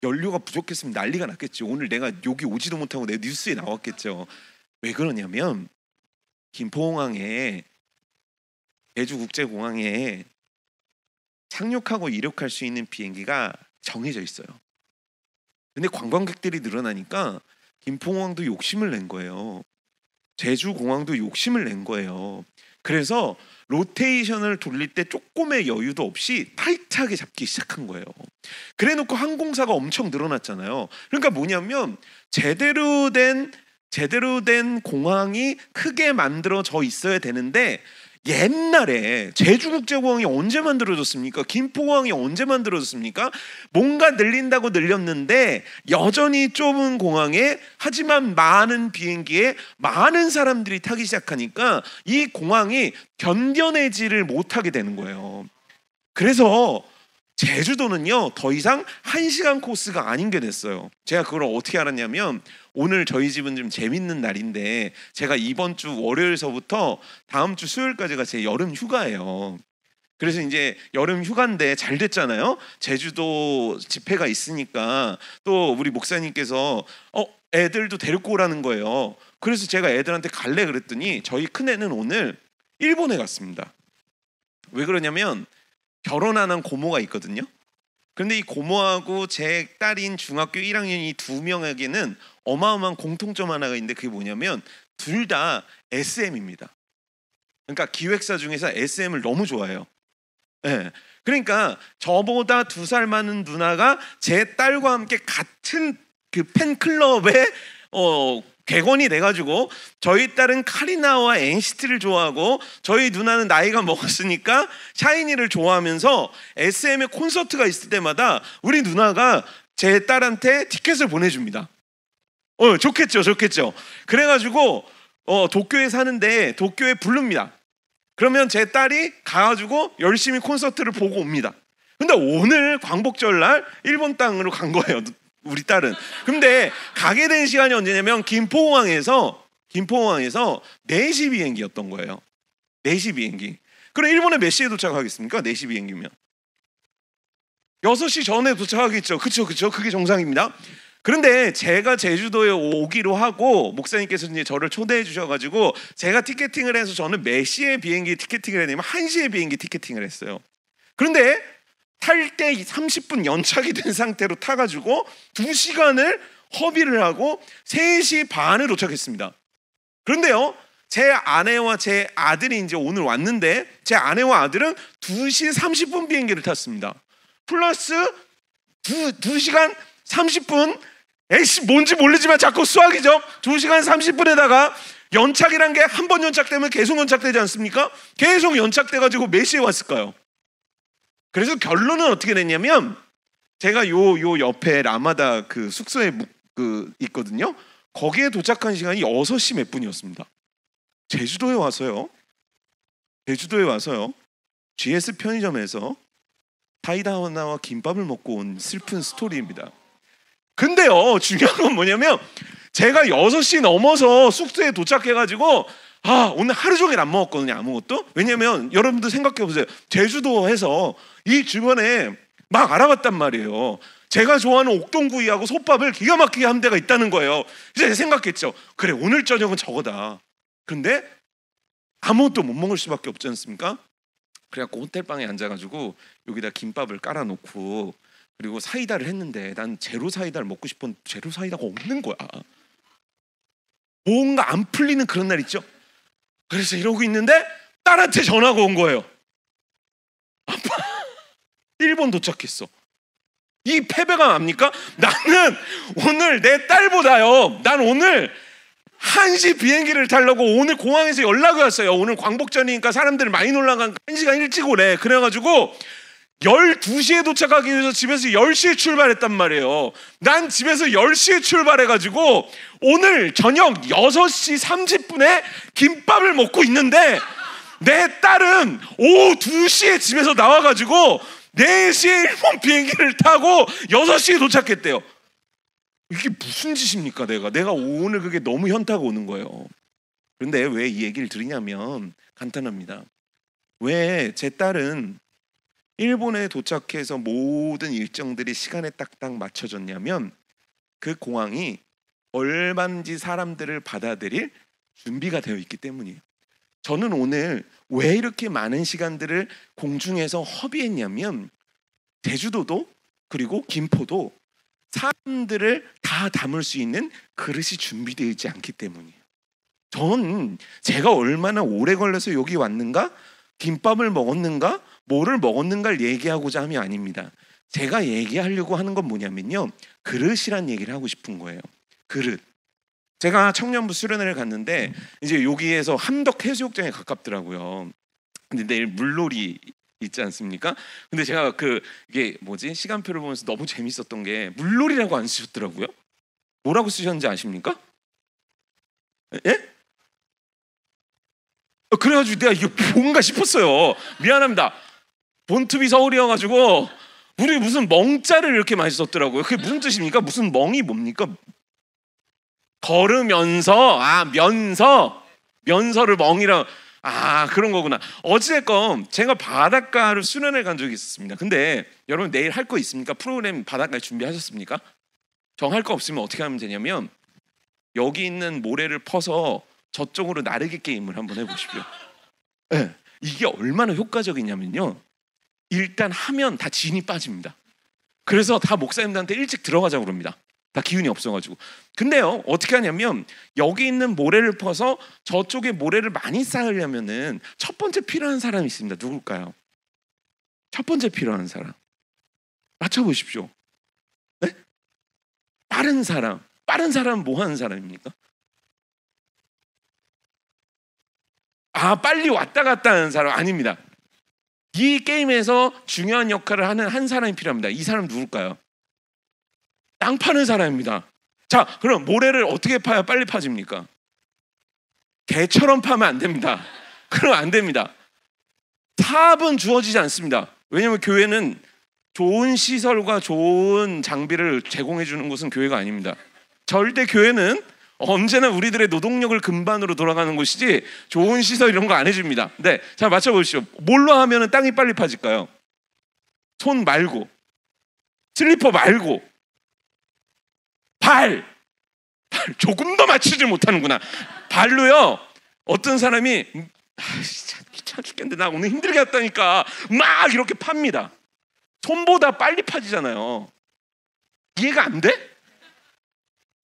연료가 부족했으면 난리가 났겠죠. 오늘 내가 여기 오지도 못하고 내 뉴스에 나왔겠죠. 왜 그러냐면 김포공항에, 제주국제공항에 착륙하고 이륙할 수 있는 비행기가 정해져 있어요. 근데 관광객들이 늘어나니까 김포공항도 욕심을 낸 거예요. 제주공항도 욕심을 낸 거예요. 그래서 로테이션을 돌릴 때 조금의 여유도 없이 타이트하게 잡기 시작한 거예요. 그래놓고 항공사가 엄청 늘어났잖아요. 그러니까 뭐냐면 제대로 된 공항이 크게 만들어져 있어야 되는데 옛날에 제주국제공항이 언제 만들어졌습니까? 김포공항이 언제 만들어졌습니까? 뭔가 늘린다고 늘렸는데 여전히 좁은 공항에 하지만 많은 비행기에 많은 사람들이 타기 시작하니까 이 공항이 견뎌내지를 못하게 되는 거예요. 그래서 제주도는요 더 이상 1시간 코스가 아닌 게 됐어요. 제가 그걸 어떻게 알았냐면 오늘 저희 집은 좀 재밌는 날인데 제가 이번 주 월요일서부터 다음 주 수요일까지가 제 여름 휴가예요. 그래서 이제 여름 휴가인데 잘 됐잖아요. 제주도 집회가 있으니까 또 우리 목사님께서 애들도 데리고 오라는 거예요. 그래서 제가 애들한테 갈래 그랬더니 저희 큰애는 오늘 일본에 갔습니다. 왜 그러냐면 결혼하는 고모가 있거든요. 그런데 이 고모하고 제 딸인 중학교 1학년 이 두 명에게는 어마어마한 공통점 하나가 있는데 그게 뭐냐면 둘 다 SM입니다. 그러니까 기획사 중에서 SM을 너무 좋아해요. 네. 그러니까 저보다 2살 많은 누나가 제 딸과 함께 같은 그 팬클럽에 객원이 돼가지고 저희 딸은 카리나와 NCT를 좋아하고 저희 누나는 나이가 먹었으니까 샤이니를 좋아하면서 SM의 콘서트가 있을 때마다 우리 누나가 제 딸한테 티켓을 보내줍니다. 좋겠죠. 그래가지고 도쿄에 사는데 도쿄에 부릅니다. 그러면 제 딸이 가가지고 열심히 콘서트를 보고 옵니다. 근데 오늘 광복절날 일본 땅으로 간 거예요. 우리 딸은. 근데 가게 된 시간이 언제냐면 김포공항에서 4시 비행기였던 거예요. 4시 비행기. 그럼 일본에 몇 시에 도착하겠습니까? 4시 비행기면 6시 전에 도착하겠죠. 그쵸. 그게 정상입니다. 그런데 제가 제주도에 오기로 하고 목사님께서 이제 저를 초대해 주셔가지고 제가 티켓팅을 해서 저는 몇 시에 비행기 티켓팅을 했냐면 1시에 비행기 티켓팅을 했어요. 그런데 탈 때 30분 연착이 된 상태로 타가지고 2시간을 허비를 하고 3시 반에 도착했습니다. 그런데요, 제 아내와 제 아들이 이제 오늘 왔는데 제 아내와 아들은 2시 30분 비행기를 탔습니다. 플러스 2시간 30분 뭔지 모르지만 자꾸 수학이죠. 2시간 30분에다가 연착이란 게 한 번 연착되면 계속 연착되지 않습니까? 계속 연착돼가지고 몇 시에 왔을까요? 그래서 결론은 어떻게 됐냐면 제가 요 옆에 라마다 그 숙소에 있거든요. 거기에 도착한 시간이 6시 몇 분이었습니다. 제주도에 와서요. GS 편의점에서 사이다 하나와 김밥을 먹고 온 슬픈 스토리입니다. 근데요, 중요한 건 뭐냐면 제가 6시 넘어서 숙소에 도착해가지고 오늘 하루 종일 안 먹었거든요, 아무것도. 왜냐면 여러분들 생각해보세요. 제주도에서 이 주변에 막 알아봤단 말이에요. 제가 좋아하는 옥동구이하고 솥밥을 기가 막히게 한 데가 있다는 거예요. 이제 생각했죠. 그래, 오늘 저녁은 저거다. 근데 아무것도 못 먹을 수밖에 없지 않습니까? 그래갖고 호텔방에 앉아가지고 여기다 김밥을 깔아놓고 그리고 사이다를 했는데 난 제로 사이다를 먹고 싶었는데 제로 사이다가 없는 거야. 뭔가 안 풀리는 그런 날 있죠. 그래서 이러고 있는데 딸한테 전화가 온 거예요. 아빠, 일본 도착했어. 이 패배감 압니까? 나는 오늘 내 딸보다요, 난 오늘 1시 비행기를 타려고 오늘 공항에서 연락이 왔어요. 오늘 광복절이니까 사람들 많이 놀라가니까 1시간 일찍 오래. 그래가지고 12시에 도착하기 위해서 집에서 10시에 출발했단 말이에요. 난 집에서 10시에 출발해가지고 오늘 저녁 6시 30분에 김밥을 먹고 있는데 내 딸은 오후 2시에 집에서 나와가지고 4시에 일본 비행기를 타고 6시에 도착했대요. 이게 무슨 짓입니까? 내가 오늘 그게 너무 현타가 오는 거예요. 그런데 왜 이 얘기를 드리냐면 간단합니다. 왜 제 딸은 일본에 도착해서 모든 일정들이 시간에 딱딱 맞춰졌냐면 그 공항이 얼마든지 사람들을 받아들일 준비가 되어 있기 때문이에요. 저는 오늘 왜 이렇게 많은 시간들을 공중에서 허비했냐면 제주도도 그리고 김포도 사람들을 다 담을 수 있는 그릇이 준비되어 있지 않기 때문이에요. 전 제가 얼마나 오래 걸려서 여기 왔는가, 김밥을 먹었는가, 뭐를 먹었는가를 얘기하고자 함이 아닙니다. 제가 얘기하려고 하는 건 뭐냐면요, 그릇이란 얘기를 하고 싶은 거예요. 그릇. 제가 청년부 수련회를 갔는데 이제 여기에서 함덕 해수욕장에 가깝더라고요. 근데 내일 물놀이 있지 않습니까? 근데 제가 이게 뭐지? 시간표를 보면서 너무 재밌었던 게 물놀이라고 안 쓰셨더라고요. 뭐라고 쓰셨는지 아십니까? 예? 그래가지고 내가 이게 뭔가 싶었어요. 미안합니다. 본투비 서울이어가지고 우리 무슨 멍자를 이렇게 많이 썼더라고요. 그게 무슨 뜻입니까? 무슨 멍이 뭡니까? 걸으면서 면서를 멍이라 그런 거구나. 어찌됐건 제가 바닷가를 수련회 간 적이 있었습니다. 근데 여러분 내일 할 거 있습니까? 프로그램 바닷가에 준비하셨습니까? 정할 거 없으면 어떻게 하면 되냐면 여기 있는 모래를 퍼서 저쪽으로 나르기 게임을 한번 해보십시오. 네, 이게 얼마나 효과적이냐면요, 일단 하면 다 진이 빠집니다. 그래서 다 목사님들한테 일찍 들어가자고 그럽니다. 다 기운이 없어가지고. 근데요, 어떻게 하냐면 여기 있는 모래를 퍼서 저쪽에 모래를 많이 쌓으려면은 첫 번째 필요한 사람이 있습니다. 누굴까요? 첫 번째 필요한 사람 맞춰보십시오. 네? 빠른 사람. 빠른 사람은 뭐 하는 사람입니까? 빨리 왔다 갔다 하는 사람 아닙니다. 이 게임에서 중요한 역할을 하는 한 사람이 필요합니다. 이 사람 누굴까요? 땅 파는 사람입니다. 자, 그럼 모래를 어떻게 파야 빨리 파집니까? 개처럼 파면 안 됩니다. 그러면 안 됩니다. 사업은 주어지지 않습니다. 왜냐하면 교회는 좋은 시설과 좋은 장비를 제공해 주는 곳은 교회가 아닙니다. 절대 교회는 언제나 우리들의 노동력을 근반으로 돌아가는 곳이지 좋은 시설 이런 거 안 해줍니다. 네, 자 맞춰보시죠. 뭘로 하면 땅이 빨리 파질까요? 손 말고, 슬리퍼 말고, 발 조금 더 맞추지 못하는구나. 발로요. 어떤 사람이 귀찮아 죽겠는데 나 오늘 힘들게 했다니까 막 이렇게 팝니다. 손보다 빨리 파지잖아요. 이해가 안 돼?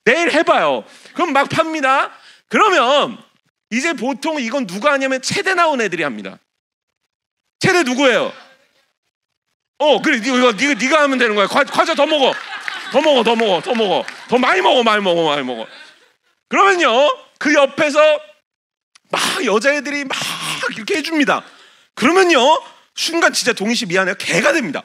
내일 해봐요. 그럼 막 팝니다. 그러면 이제 보통 이건 누가 하냐면 체대 나온 애들이 합니다. 체대 누구예요? 그래 네가 하면 되는 거야. 과자 더 먹어. 더 많이 먹어. 그러면요, 그 옆에서 막 여자애들이 막 이렇게 해줍니다. 그러면요, 순간 진짜 동희 씨 미안해요, 개가 됩니다.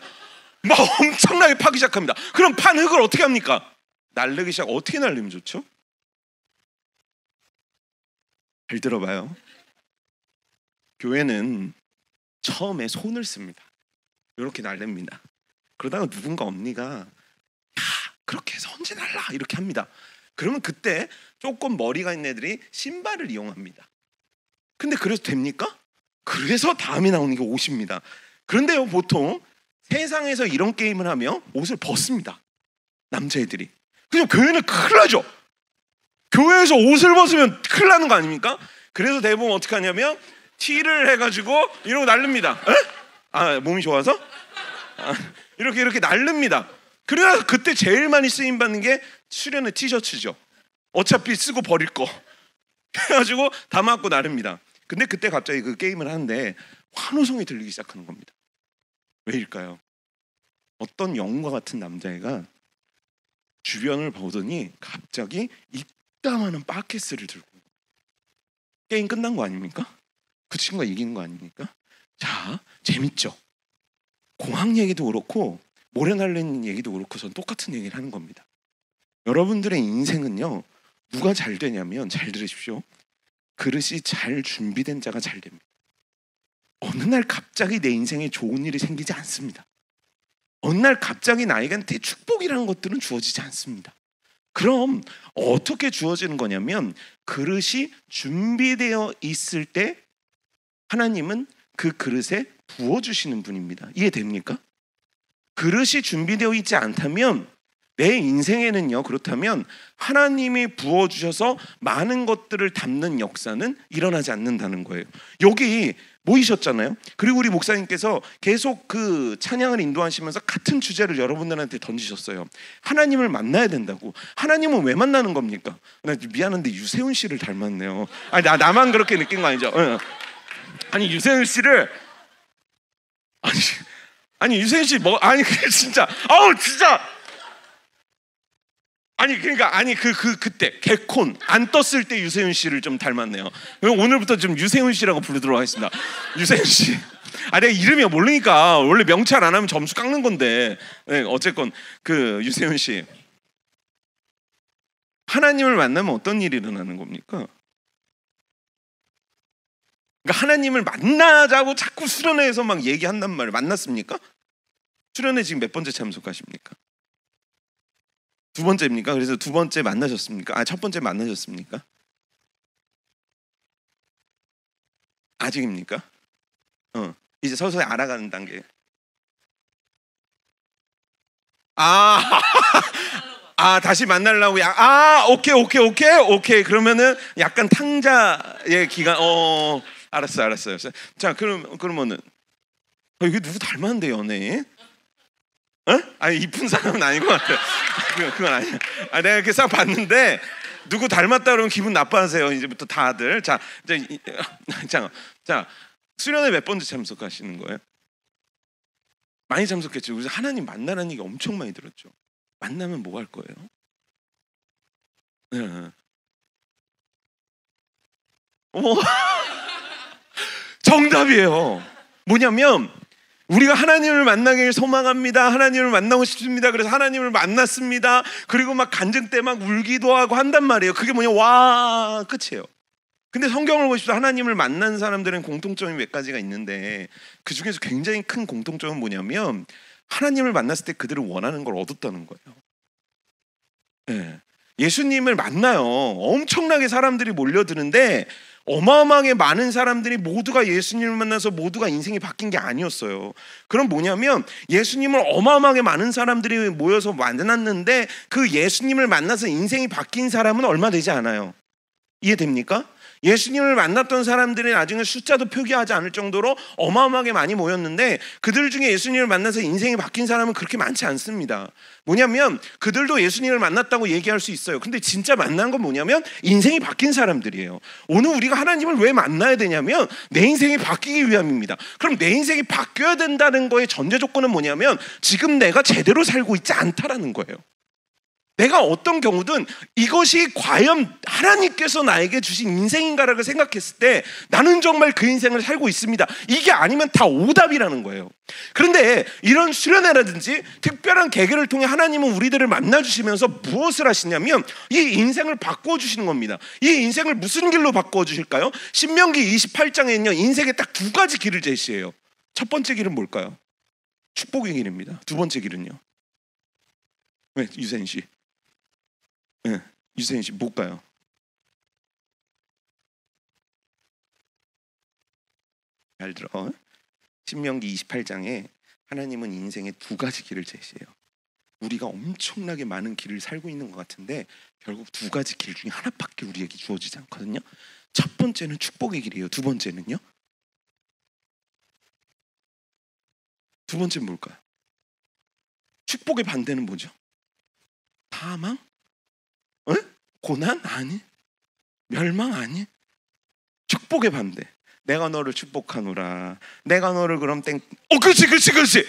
막 엄청나게 파기 시작합니다. 그럼 판 흙을 어떻게 합니까? 날르기 시작. 어떻게 날리면 좋죠? 잘 들어봐요. 교회는 처음에 손을 씁니다. 이렇게 날립니다. 그러다가 누군가 언니가 야 그렇게 해서 언제 날라 이렇게 합니다. 그러면 그때 조금 머리가 있는 애들이 신발을 이용합니다. 근데 그래서 됩니까? 그래서 다음에 나오는 게 옷입니다. 그런데요 보통 세상에서 이런 게임을 하면 옷을 벗습니다. 남자애들이. 그냥 교회는 큰일 나죠. 교회에서 옷을 벗으면 큰일 나는 거 아닙니까? 그래서 대부분 어떻게 하냐면 티를 해가지고 이러고 날릅니다. 에? 아 몸이 좋아서? 이렇게 날릅니다. 그래서 그때 제일 많이 쓰임받는 게 수련회 티셔츠죠. 어차피 쓰고 버릴 거 해가지고 다 맞고 나릅니다. 근데 그때 갑자기 그 게임을 하는데 환호성이 들리기 시작하는 겁니다. 왜일까요? 어떤 영웅과 같은 남자애가 주변을 보더니 갑자기 이따만한 바켓을 들고 게임 끝난 거 아닙니까? 그 친구가 이긴 거 아닙니까? 자, 재밌죠? 공학 얘기도 그렇고 모래 날리는 얘기도 그렇고 전 똑같은 얘기를 하는 겁니다. 여러분들의 인생은요 누가 잘 되냐면 잘 들으십시오. 그릇이 잘 준비된 자가 잘 됩니다. 어느 날 갑자기 내 인생에 좋은 일이 생기지 않습니다. 어느 날 갑자기 나에게한테 축복이라는 것들은 주어지지 않습니다. 그럼 어떻게 주어지는 거냐면 그릇이 준비되어 있을 때 하나님은 그 그릇에 부어주시는 분입니다. 이해됩니까? 그릇이 준비되어 있지 않다면 내 인생에는요 그렇다면 하나님이 부어주셔서 많은 것들을 담는 역사는 일어나지 않는다는 거예요. 여기 모이셨잖아요. 그리고 우리 목사님께서 계속 그 찬양을 인도하시면서 같은 주제를 여러분들한테 던지셨어요. 하나님을 만나야 된다고. 하나님은 왜 만나는 겁니까? 나 미안한데 유세훈 씨를 닮았네요. 아니 나만 그렇게 느낀 거 아니죠? 아니 유세훈 씨를 아니 유세훈 씨 뭐 아니 진짜 진짜 그때 개콘 안 떴을 때 유세윤 씨를 좀 닮았네요. 그럼 오늘부터 좀 유세윤 씨라고 부르도록 하겠습니다. 유세윤 씨. 내가 이름이 모르니까 원래 명찰 안 하면 점수 깎는 건데. 네, 어쨌건 그 유세윤 씨. 하나님을 만나면 어떤 일이 일어나는 겁니까? 그러니까 하나님을 만나자고 자꾸 수련회에서 막 얘기한단 말이에요. 만났습니까? 수련회 지금 몇 번째 참석하십니까? 두 번째입니까? 그래서 두 번째 만나셨습니까? 첫 번째 만나셨습니까? 아직입니까? 이제 서서히 알아가는 단계. 다시 만나려고 오케이. 그러면은 약간 탕자의 기간. 알았어요. 자, 그러면은 이게 누구 닮았는데 연예인? 아니 이쁜 사람은 아닌 것 같아요. 그건 아니야. 내가 이렇게 싹 봤는데 누구 닮았다 그러면 기분 나빠하세요. 이제부터 다들. 자, 수련회 몇 번째 참석하시는 거예요? 많이 참석했죠. 그래서 하나님 만나라는 얘기 엄청 많이 들었죠. 만나면 뭐 할 거예요? 네. 정답이에요. 뭐냐면 우리가 하나님을 만나길 소망합니다. 하나님을 만나고 싶습니다. 그래서 하나님을 만났습니다. 그리고 막 간증 때 막 울기도 하고 한단 말이에요. 그게 뭐냐? 와, 끝이에요. 근데 성경을 보십시오. 하나님을 만난 사람들은 공통점이 몇 가지가 있는데 그 중에서 굉장히 큰 공통점은 뭐냐면 하나님을 만났을 때 그들은 원하는 걸 얻었다는 거예요. 네. 예수님을 만나요. 엄청나게 사람들이 몰려드는데 어마어마하게 많은 사람들이 모두가 예수님을 만나서 모두가 인생이 바뀐 게 아니었어요. 그럼 뭐냐면 예수님을 어마어마하게 많은 사람들이 모여서 만났는데 그 예수님을 만나서 인생이 바뀐 사람은 얼마 되지 않아요. 이해됩니까? 예수님을 만났던 사람들이 나중에 숫자도 표기하지 않을 정도로 어마어마하게 많이 모였는데 그들 중에 예수님을 만나서 인생이 바뀐 사람은 그렇게 많지 않습니다. 뭐냐면 그들도 예수님을 만났다고 얘기할 수 있어요. 근데 진짜 만난 건 뭐냐면 인생이 바뀐 사람들이에요. 오늘 우리가 하나님을 왜 만나야 되냐면 내 인생이 바뀌기 위함입니다. 그럼 내 인생이 바뀌어야 된다는 거의 전제 조건은 뭐냐면 지금 내가 제대로 살고 있지 않다라는 거예요. 내가 어떤 경우든 이것이 과연 하나님께서 나에게 주신 인생인가라고 생각했을 때 나는 정말 그 인생을 살고 있습니다. 이게 아니면 다 오답이라는 거예요. 그런데 이런 수련회라든지 특별한 계기를 통해 하나님은 우리들을 만나주시면서 무엇을 하시냐면 이 인생을 바꿔주시는 겁니다. 이 인생을 무슨 길로 바꿔주실까요? 신명기 28장에는요 인생에 딱 두 가지 길을 제시해요. 첫 번째 길은 뭘까요? 축복의 길입니다. 두 번째 길은요? 네, 유세인 씨. 네, 유세인 씨 뭘까요? 잘 들어. 신명기 28장에 하나님은 인생의 두 가지 길을 제시해요. 우리가 엄청나게 많은 길을 살고 있는 것 같은데 결국 두 가지 길 중에 하나밖에 우리에게 주어지지 않거든요. 첫 번째는 축복의 길이에요. 두 번째는요? 두 번째는 뭘까요? 축복의 반대는 뭐죠? 사망? 고난? 아니. 멸망? 아니. 축복의 반대. 내가 너를 축복하노라. 내가 너를 그럼 그렇지.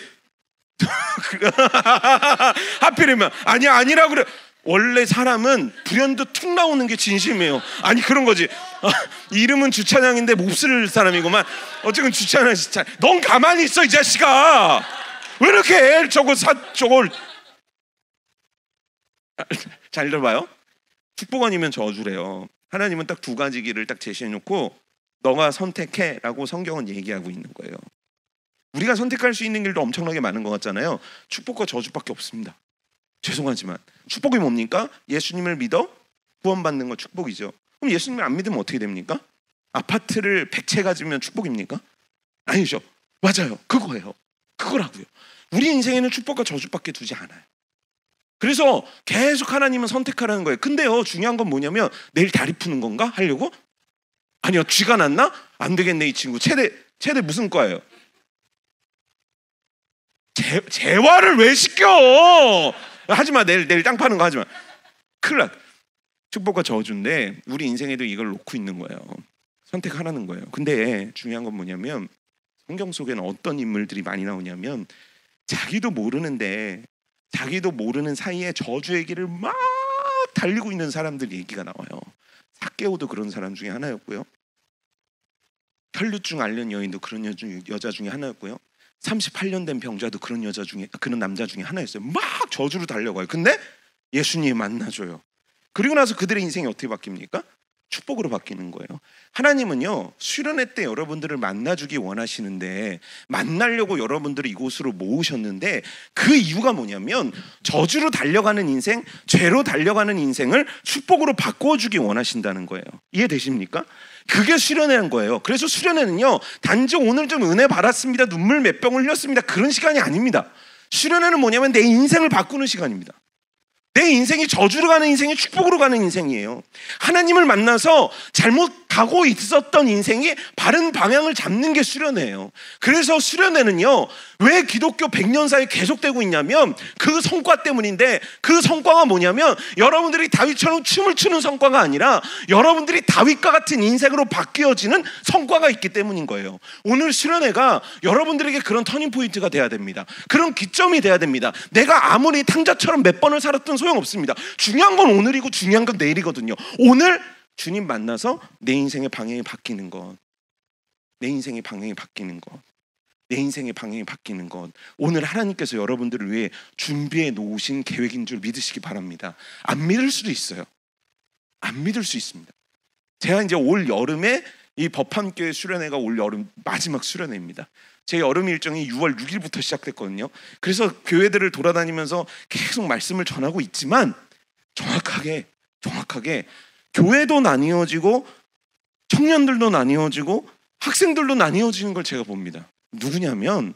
하필이면 아니라 그래. 원래 사람은 불현듯 툭 나오는 게 진심이에요. 아니 그런 거지. 이름은 주찬양인데 몹쓸 사람이구만. 어쨌든 주찬양 진짜. 넌 가만히 있어 이 자식아. 왜 이렇게 해? 저걸 잘 들어봐요. 축복 아니면 저주래요. 하나님은 딱 두 가지 길을 딱 제시해놓고 너가 선택해라고 성경은 얘기하고 있는 거예요. 우리가 선택할 수 있는 길도 엄청나게 많은 것 같잖아요. 축복과 저주밖에 없습니다. 죄송하지만 축복이 뭡니까? 예수님을 믿어 구원받는 거 축복이죠. 그럼 예수님을 안 믿으면 어떻게 됩니까? 아파트를 100채 가지면 축복입니까? 아니죠. 맞아요. 그거예요. 그거라고요. 우리 인생에는 축복과 저주밖에 두지 않아요. 그래서 계속 하나님은 선택하라는 거예요. 근데요 중요한 건 뭐냐면 내일 다리 푸는 건가? 하려고? 아니요. 쥐가 났나? 안 되겠네 이 친구. 최대 무슨 과예요? 재활을 왜 시켜? 하지마. 내일 땅 파는 거 하지마. 큰일 나. 축복과 저주인데 우리 인생에도 이걸 놓고 있는 거예요. 선택하라는 거예요. 근데 중요한 건 뭐냐면 성경 속에는 어떤 인물들이 많이 나오냐면 자기도 모르는 사이에 저주의 길을 막 달리고 있는 사람들 얘기가 나와요. 삭개오도 그런 사람 중에 하나였고요. 혈류증 앓는 여인도 그런 여자 중에 하나였고요. 38년 된 병자도 그런 남자 중에 하나였어요. 막 저주로 달려가요. 근데 예수님이 만나줘요. 그리고 나서 그들의 인생이 어떻게 바뀝니까? 축복으로 바뀌는 거예요. 하나님은요 수련회 때 여러분들을 만나주기 원하시는데 만나려고 여러분들을 이곳으로 모으셨는데 그 이유가 뭐냐면 저주로 달려가는 인생, 죄로 달려가는 인생을 축복으로 바꿔주기 원하신다는 거예요. 이해되십니까? 그게 수련회인 거예요. 그래서 수련회는요 단지 오늘 좀 은혜 받았습니다, 눈물 몇 병 흘렸습니다, 그런 시간이 아닙니다. 수련회는 뭐냐면 내 인생을 바꾸는 시간입니다. 내 인생이 저주로 가는 인생이 축복으로 가는 인생이에요. 하나님을 만나서 잘못 가고 있었던 인생이 바른 방향을 잡는 게 수련회예요. 그래서 수련회는요 왜 기독교 100년사에 계속되고 있냐면 그 성과 때문인데, 그 성과가 뭐냐면 여러분들이 다윗처럼 춤을 추는 성과가 아니라 여러분들이 다윗과 같은 인생으로 바뀌어지는 성과가 있기 때문인 거예요. 오늘 수련회가 여러분들에게 그런 터닝포인트가 돼야 됩니다. 그런 기점이 돼야 됩니다. 내가 아무리 탕자처럼 몇 번을 살았던 소용없습니다. 중요한 건 오늘이고 중요한 건 내일이거든요. 오늘 주님 만나서 내 인생의 방향이 바뀌는 것, 내 인생의 방향이 바뀌는 것, 내 인생의 방향이 바뀌는 것, 오늘 하나님께서 여러분들을 위해 준비해 놓으신 계획인 줄 믿으시기 바랍니다. 안 믿을 수도 있어요. 안 믿을 수 있습니다. 제가 이제 올 여름에 이 법함교회 수련회가 올 여름 마지막 수련회입니다. 제 여름 일정이 6월 6일부터 시작됐거든요. 그래서 교회들을 돌아다니면서 계속 말씀을 전하고 있지만 정확하게 교회도 나뉘어지고 청년들도 나뉘어지고 학생들도 나뉘어지는 걸 제가 봅니다. 누구냐면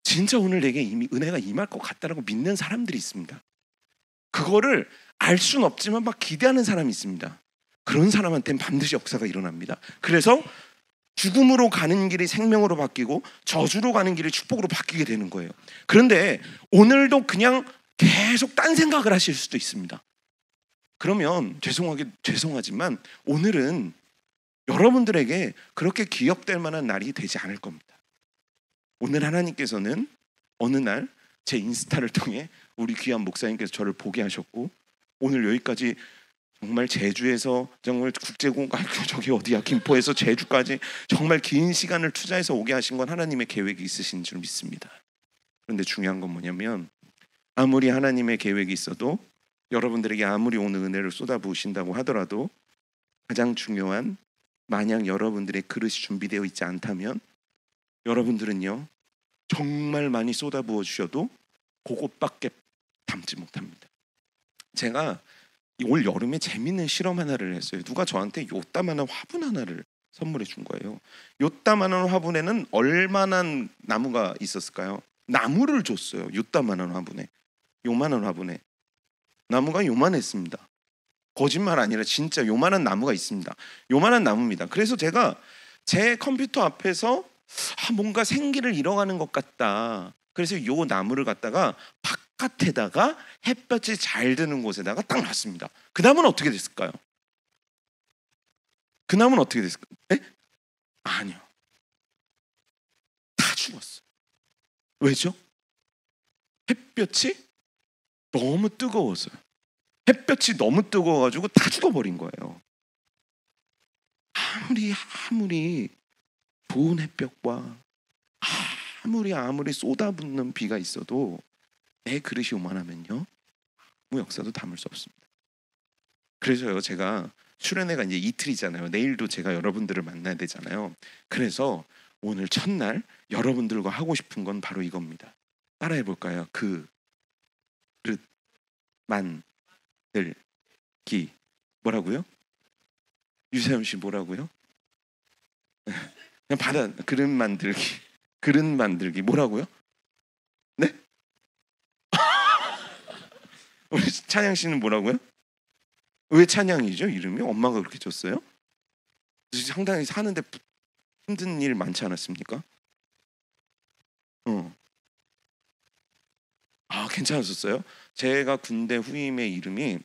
진짜 오늘 내게 이미 은혜가 임할 것 같다라고 믿는 사람들이 있습니다. 그거를 알 수는 없지만 막 기대하는 사람이 있습니다. 그런 사람한테는 반드시 역사가 일어납니다. 그래서 죽음으로 가는 길이 생명으로 바뀌고 저주로 가는 길이 축복으로 바뀌게 되는 거예요. 그런데 오늘도 그냥 계속 딴 생각을 하실 수도 있습니다. 그러면 죄송하지만 오늘은 여러분들에게 그렇게 기억될 만한 날이 되지 않을 겁니다. 오늘 하나님께서는 어느 날 제 인스타를 통해 우리 귀한 목사님께서 저를 보게 하셨고 오늘 여기까지 정말 제주에서 정말 저기 어디야 김포에서 제주까지 정말 긴 시간을 투자해서 오게 하신 건 하나님의 계획이 있으신 줄 믿습니다. 그런데 중요한 건 뭐냐면 아무리 하나님의 계획이 있어도 여러분들에게 아무리 오늘 은혜를 쏟아부으신다고 하더라도 가장 중요한 만약 여러분들의 그릇이 준비되어 있지 않다면 여러분들은요 정말 많이 쏟아부어 주셔도 그것밖에 담지 못합니다. 제가 올 여름에 재밌는 실험 하나를 했어요. 누가 저한테 요따만한 화분 하나를 선물해 준 거예요. 요따만한 화분에는 얼마나 나무가 있었을까요? 나무를 줬어요. 요따만한 화분에, 요만한 화분에 나무가 요만했습니다. 거짓말 아니라 진짜 요만한 나무가 있습니다. 요만한 나무입니다. 그래서 제가 제 컴퓨터 앞에서 뭔가 생기를 잃어가는 것 같다. 그래서 요 나무를 갖다가 바깥에다가 햇볕이 잘 드는 곳에다가 딱 놨습니다. 그 나무는 어떻게 됐을까요? 그 나무는 어떻게 됐을까요? 네? 아니요. 다 죽었어요. 왜죠? 햇볕이 너무 뜨거워서요. 햇볕이 너무 뜨거워가지고 다 죽어버린 거예요. 아무리 좋은 햇볕과 아무리 쏟아붓는 비가 있어도 내 그릇이 요만하면요 아무 역사도 담을 수 없습니다. 그래서요 제가 수련회가 이제 이틀이잖아요. 내일도 제가 여러분들을 만나야 되잖아요. 그래서 오늘 첫날 여러분들과 하고 싶은 건 바로 이겁니다. 따라해 볼까요? 그릇 만들기. 뭐라고요? 유세윤 씨 뭐라고요? 그냥 그릇 만들기 뭐라고요? 네? 우리 찬양 씨는 뭐라고요? 왜 찬양이죠? 이름이 엄마가 그렇게 줬어요? 상당히 사는데 힘든 일 많지 않았습니까? 괜찮았었어요? 제가 군대 후임의 이름이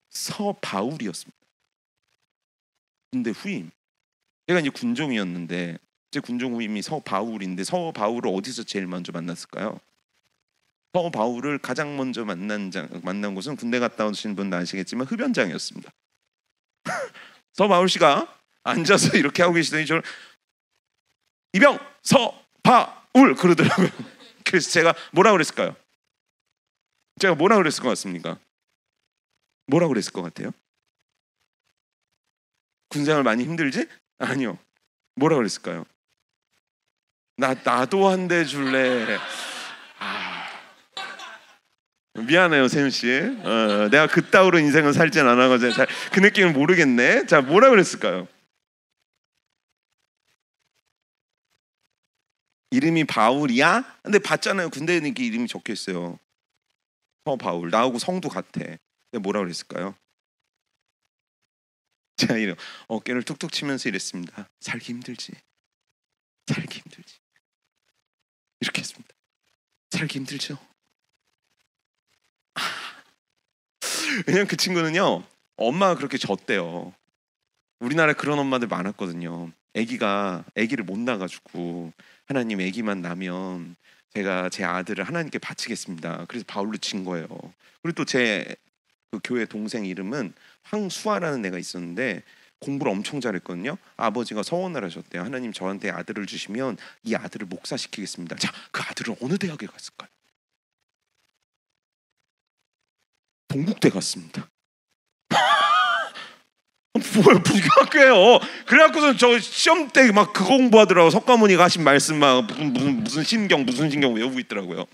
서바울이었습니다. 군대 후임. 제가 이제 군종이었는데 제 군종 후임이 서바울인데 서바울을 어디서 제일 먼저 만났을까요? 서바울을 가장 먼저 만난 곳은 군대 갔다 오신 분 아시겠지만 흡연장이었습니다. 서바울 씨가 앉아서 이렇게 하고 계시더니 저를 이병 서바울 그러더라고요. 그래서 제가 뭐라 그랬을까요? 제가 뭐라 그랬을 것 같습니까? 뭐라 그랬을 것 같아요? 군생활 많이 힘들지? 아니요. 뭐라 그랬을까요? 나도 한 대 줄래. 미안해요, 세윤 씨. 내가 그따위로 인생을 살진 않아가지고 잘 그 느낌을 모르겠네. 자, 뭐라 그랬을까요? 이름이 바울이야? 근데 봤잖아요. 군대에 이렇게 이름이 적혀 있어요. 바울. 나하고 성도 같아. 근데 뭐라 그랬을까요? 제가 어깨를 툭툭 치면서 이랬습니다. 살기 힘들지. 이렇게 했습니다. 살기 힘들죠. 왜냐면 그 친구는요 엄마가 그렇게 졌대요. 우리나라에 그런 엄마들 많았거든요. 아기를 못 낳아가지고 하나님 아기만 나면 제가 제 아들을 하나님께 바치겠습니다. 그래서 바울로 친 거예요. 그리고 또 제 그 교회 동생 이름은 황수아라는 애가 있었는데 공부를 엄청 잘했거든요. 아버지가 서원을 하셨대요. 하나님 저한테 아들을 주시면 이 아들을 목사시키겠습니다. 자, 그 아들은 어느 대학에 갔을까요? 동국대 갔습니다. 뭘 불교학교예요. 그래갖고서 저 시험 때 막 그거 공부하더라고. 석가모니가 하신 말씀 막 무슨 신경 외우고 있더라고요.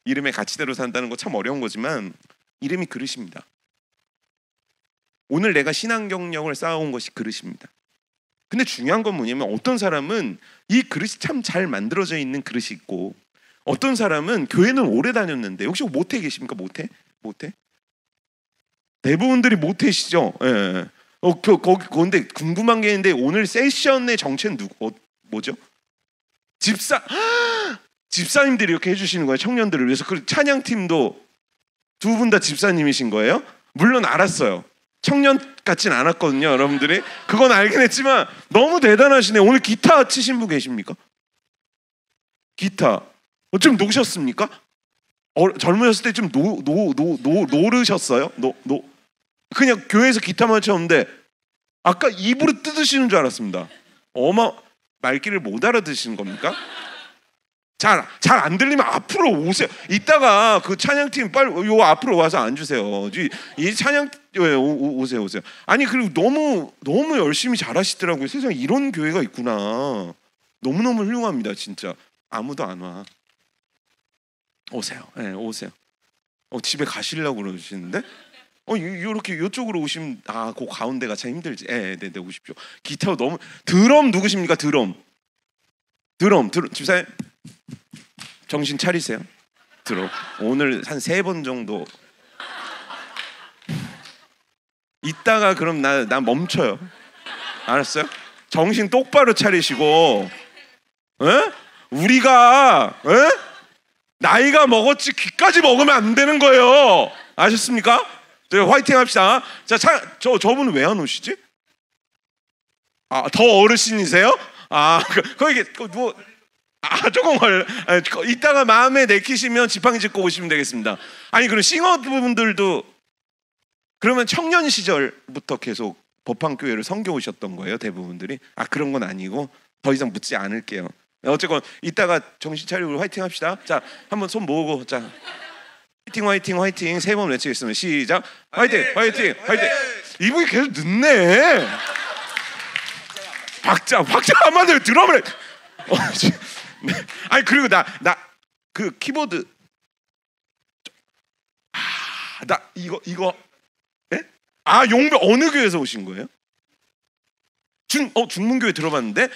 이름의 가치대로 산다는 거 참 어려운 거지만 이름이 그릇입니다. 오늘 내가 신앙 경력을 쌓아온 것이 그릇입니다. 근데 중요한 건 뭐냐면 어떤 사람은 이 그릇이 참 잘 만들어져 있는 그릇이 있고 어떤 사람은 교회는 오래 다녔는데 혹시 모태 계십니까? 모태? 대부분들이 모태시죠. 예. 그런데 궁금한 게 있는데 오늘 세션의 정체는 뭐죠? 집사님들이 이렇게 해주시는 거예요. 청년들을 위해서. 그 찬양팀도 두 분 다 집사님이신 거예요? 물론 알았어요. 청년 같진 않았거든요. 여러분들이 그건 알긴 했지만 너무 대단하시네. 오늘 기타 치신 분 계십니까? 기타 좀 노셨습니까? 젊으셨을 때 좀 노르셨어요? 그냥 교회에서 기타만 쳤는데 아까 입으로 뜯으시는 줄 알았습니다. 말귀를 못 알아듣시는 겁니까? 잘 안 들리면 앞으로 오세요. 이따가 그 찬양팀 빨리 요 앞으로 와서 앉으세요. 이 찬양 오세요. 아니 그리고 너무 열심히 잘하시더라고요. 세상에 이런 교회가 있구나. 너무너무 훌륭합니다. 진짜 아무도 안 와. 오세요. 네, 오세요. 집에 가시려고 그러시는데 요렇게 요쪽으로 오시면 그 가운데가 참 힘들지. 네, 오십시오. 기타 너무 드럼 누구십니까? 드럼 집사님 정신 차리세요. 드럼 오늘 한 3번 정도 이따가 그럼 나 멈춰요. 알았어요? 정신 똑바로 차리시고 우리가 나이가 먹었지 귀까지 먹으면 안 되는 거예요. 아셨습니까? 화이팅 합시다. 자, 저분은 왜 안 오시지? 더 어르신이세요? 거기 조금 이따가 마음에 내키시면 지팡이 짚고 오시면 되겠습니다. 아니 그럼 싱어분들도 그러면 청년 시절부터 계속 법황교회를 섬겨 오셨던 거예요, 대부분들이? 그런 건 아니고 더 이상 묻지 않을게요. 어쨌건 이따가 정신 차리고 화이팅 합시다. 자, 한번 손 모으고 자, 화이팅 3번 외치겠습니다. 시작. 화이팅. 이분이 계속 늦네. 박자 한마디로 드럼을 네. 아니 그리고 나 그 키보드 나 이거 예? 용배 어느 교회에서 오신 거예요? 중문교회 들어봤는데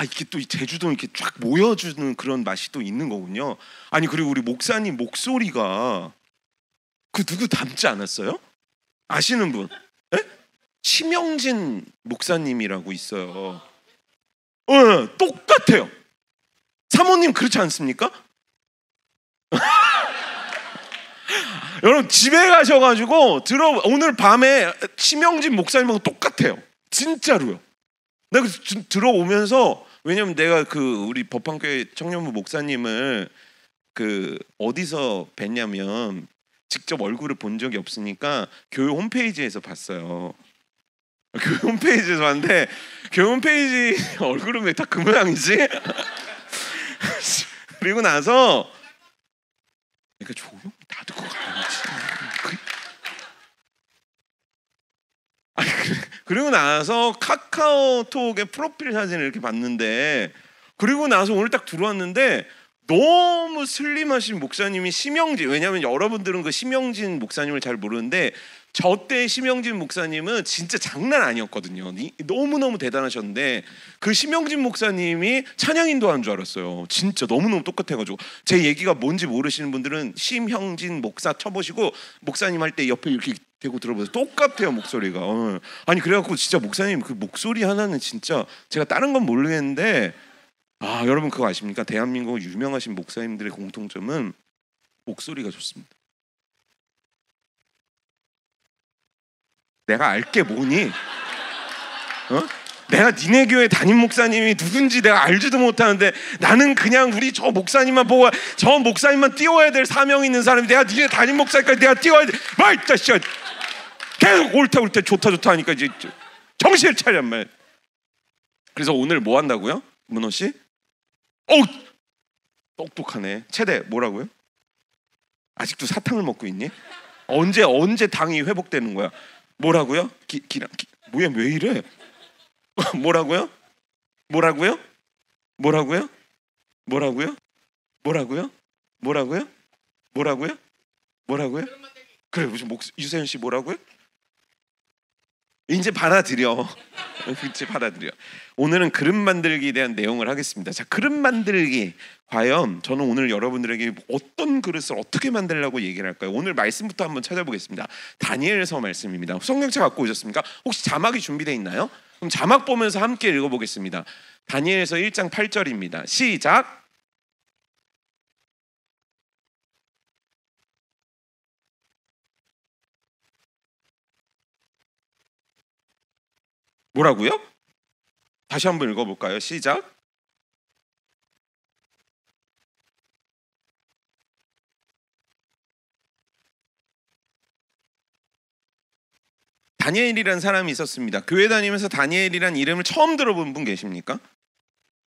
이게 또 제주도 이렇게 쫙 모여주는 그런 맛이 또 있는 거군요. 아니 그리고 우리 목사님 목소리가 그 누구 닮지 않았어요? 아시는 분? 예? 심영진 목사님이라고 있어요. 똑같아요. 사모님 그렇지 않습니까? 여러분 집에 가셔가지고 오늘 밤에 심영진 목사님하고 똑같아요. 진짜로요. 내가 들어오면서 왜냐면 내가 우리 법황교회 청년부 목사님을 어디서 뵀냐면 직접 얼굴을 본 적이 없으니까 교회 홈페이지에서 봤어요. 교회 홈페이지에서 봤는데 교회 홈페이지 얼굴은 왜 다 그 모양이지? 그리고 나서 그러니까 조용히 다 듣고 가야지. 그리고 나서 카카오톡의 프로필 사진을 이렇게 봤는데 그리고 나서 오늘 딱 들어왔는데 너무 슬림하신 목사님이 심영진, 왜냐하면 여러분들은 그 심영진 목사님을 잘 모르는데 저 때 심영진 목사님은 진짜 장난 아니었거든요. 너무너무 대단하셨는데 그 심영진 목사님이 찬양인도 한 줄 알았어요. 진짜 너무너무 똑같아가지고 제 얘기가 뭔지 모르시는 분들은 심형진 목사 쳐보시고 목사님 할 때 옆에 이렇게 대고 들어보세요. 똑같아요 목소리가. 아니 그래갖고 진짜 목사님 그 목소리 하나는 진짜 제가 다른 건 모르겠는데 여러분 그거 아십니까? 대한민국 유명하신 목사님들의 공통점은 목소리가 좋습니다. 내가 알게 뭐니? 내가 니네 교회 담임 목사님이 누군지 내가 알지도 못하는데 나는 그냥 우리 저 목사님만 보고 저 목사님만 띄워야 될 사명이 있는 사람이 내가 니네 담임 목사니까 내가 띄워야 돼. 말 자식아 계속 옳다 좋다 하니까 이제 정신을 차려 말. 그래서 오늘 뭐 한다고요? 문호 씨? 똑똑하네. 최대 뭐라고요? 아직도 사탕을 먹고 있니? 언제 당이 회복되는 거야? 뭐라고요? 뭐야 왜 이래? 뭐라고요? 그래 무슨 유세윤 씨 뭐라고요? 이제 받아들여. 이제 받아들여. 오늘은 그릇 만들기에 대한 내용을 하겠습니다. 자, 그릇 만들기. 과연 저는 오늘 여러분들에게 어떤 그릇을 어떻게 만들려고 얘기를 할까요? 오늘 말씀부터 한번 찾아보겠습니다. 다니엘서 말씀입니다. 성경책 갖고 오셨습니까? 혹시 자막이 준비되어 있나요? 그럼 자막 보면서 함께 읽어보겠습니다. 다니엘서 1장 8절입니다. 시작. 뭐라고요? 다시 한번 읽어볼까요? 시작. 다니엘이라는 사람이 있었습니다. 교회 다니면서 다니엘이라는 이름을 처음 들어본 분 계십니까?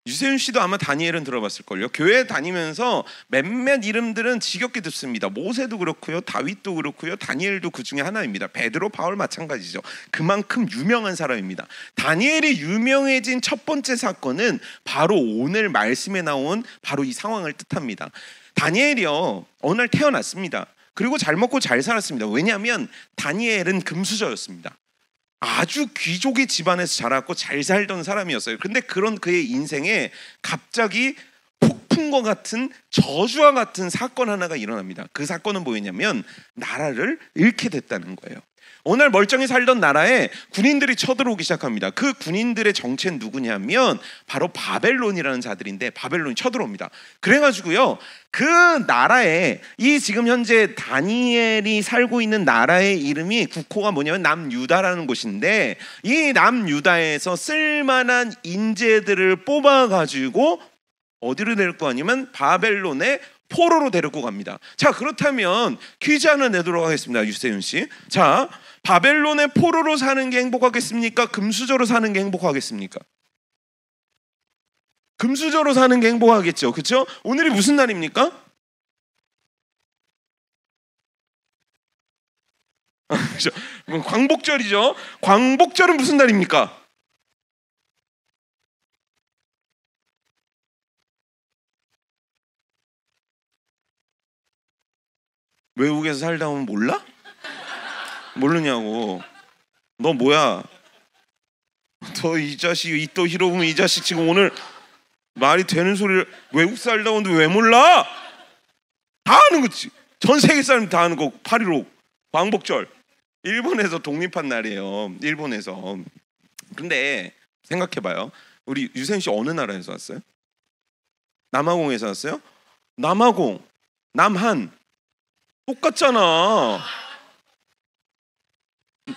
유세윤 씨도 아마 다니엘은 들어봤을걸요. 교회 다니면서 몇몇 이름들은 지겹게 듣습니다. 모세도 그렇고요, 다윗도 그렇고요, 다니엘도 그 중에 하나입니다. 베드로, 바울 마찬가지죠. 그만큼 유명한 사람입니다. 다니엘이 유명해진 첫 번째 사건은 바로 오늘 말씀에 나온 바로 이 상황을 뜻합니다. 다니엘이요, 어느 날 태어났습니다. 그리고 잘 먹고 잘 살았습니다. 왜냐하면 다니엘은 금수저였습니다. 아주 귀족의 집안에서 자랐고 잘 살던 사람이었어요. 그런데 그런 그의 인생에 갑자기 폭풍과 같은 저주와 같은 사건 하나가 일어납니다. 그 사건은 뭐였냐면 나라를 잃게 됐다는 거예요. 어느 날 멀쩡히 살던 나라에 군인들이 쳐들어오기 시작합니다. 그 군인들의 정체는 누구냐면 바로 바벨론이라는 자들인데 바벨론이 쳐들어옵니다. 그래가지고요, 그 나라에 이 지금 현재 다니엘이 살고 있는 나라의 이름이 국호가 뭐냐면 남유다라는 곳인데, 이 남유다에서 쓸만한 인재들을 뽑아가지고 어디로 데리고 가냐면 바벨론의 포로로 데리고 갑니다. 자, 그렇다면 퀴즈 하나 내도록 하겠습니다. 유세윤 씨. 자, 바벨론의 포로로 사는 게 행복하겠습니까? 금수저로 사는 게 행복하겠습니까? 금수저로 사는 게 행복하겠죠. 그렇죠? 오늘이 무슨 날입니까? 그렇죠? 광복절이죠. 광복절은 무슨 날입니까? 외국에서 살다 오면 몰라? 모르냐고. 너 뭐야? 너 이 자식 이또 히로부미 이 자식 지금 오늘 말이 되는 소리를 외국 살다 오는데 왜 몰라? 다 아는 거지. 전 세계 사람 다 아는 거. 8.15 광복절. 일본에서 독립한 날이에요. 일본에서. 근데 생각해봐요. 우리 유세윤 씨 어느 나라에서 왔어요? 남아공에서 왔어요? 남아공, 남한 똑같잖아.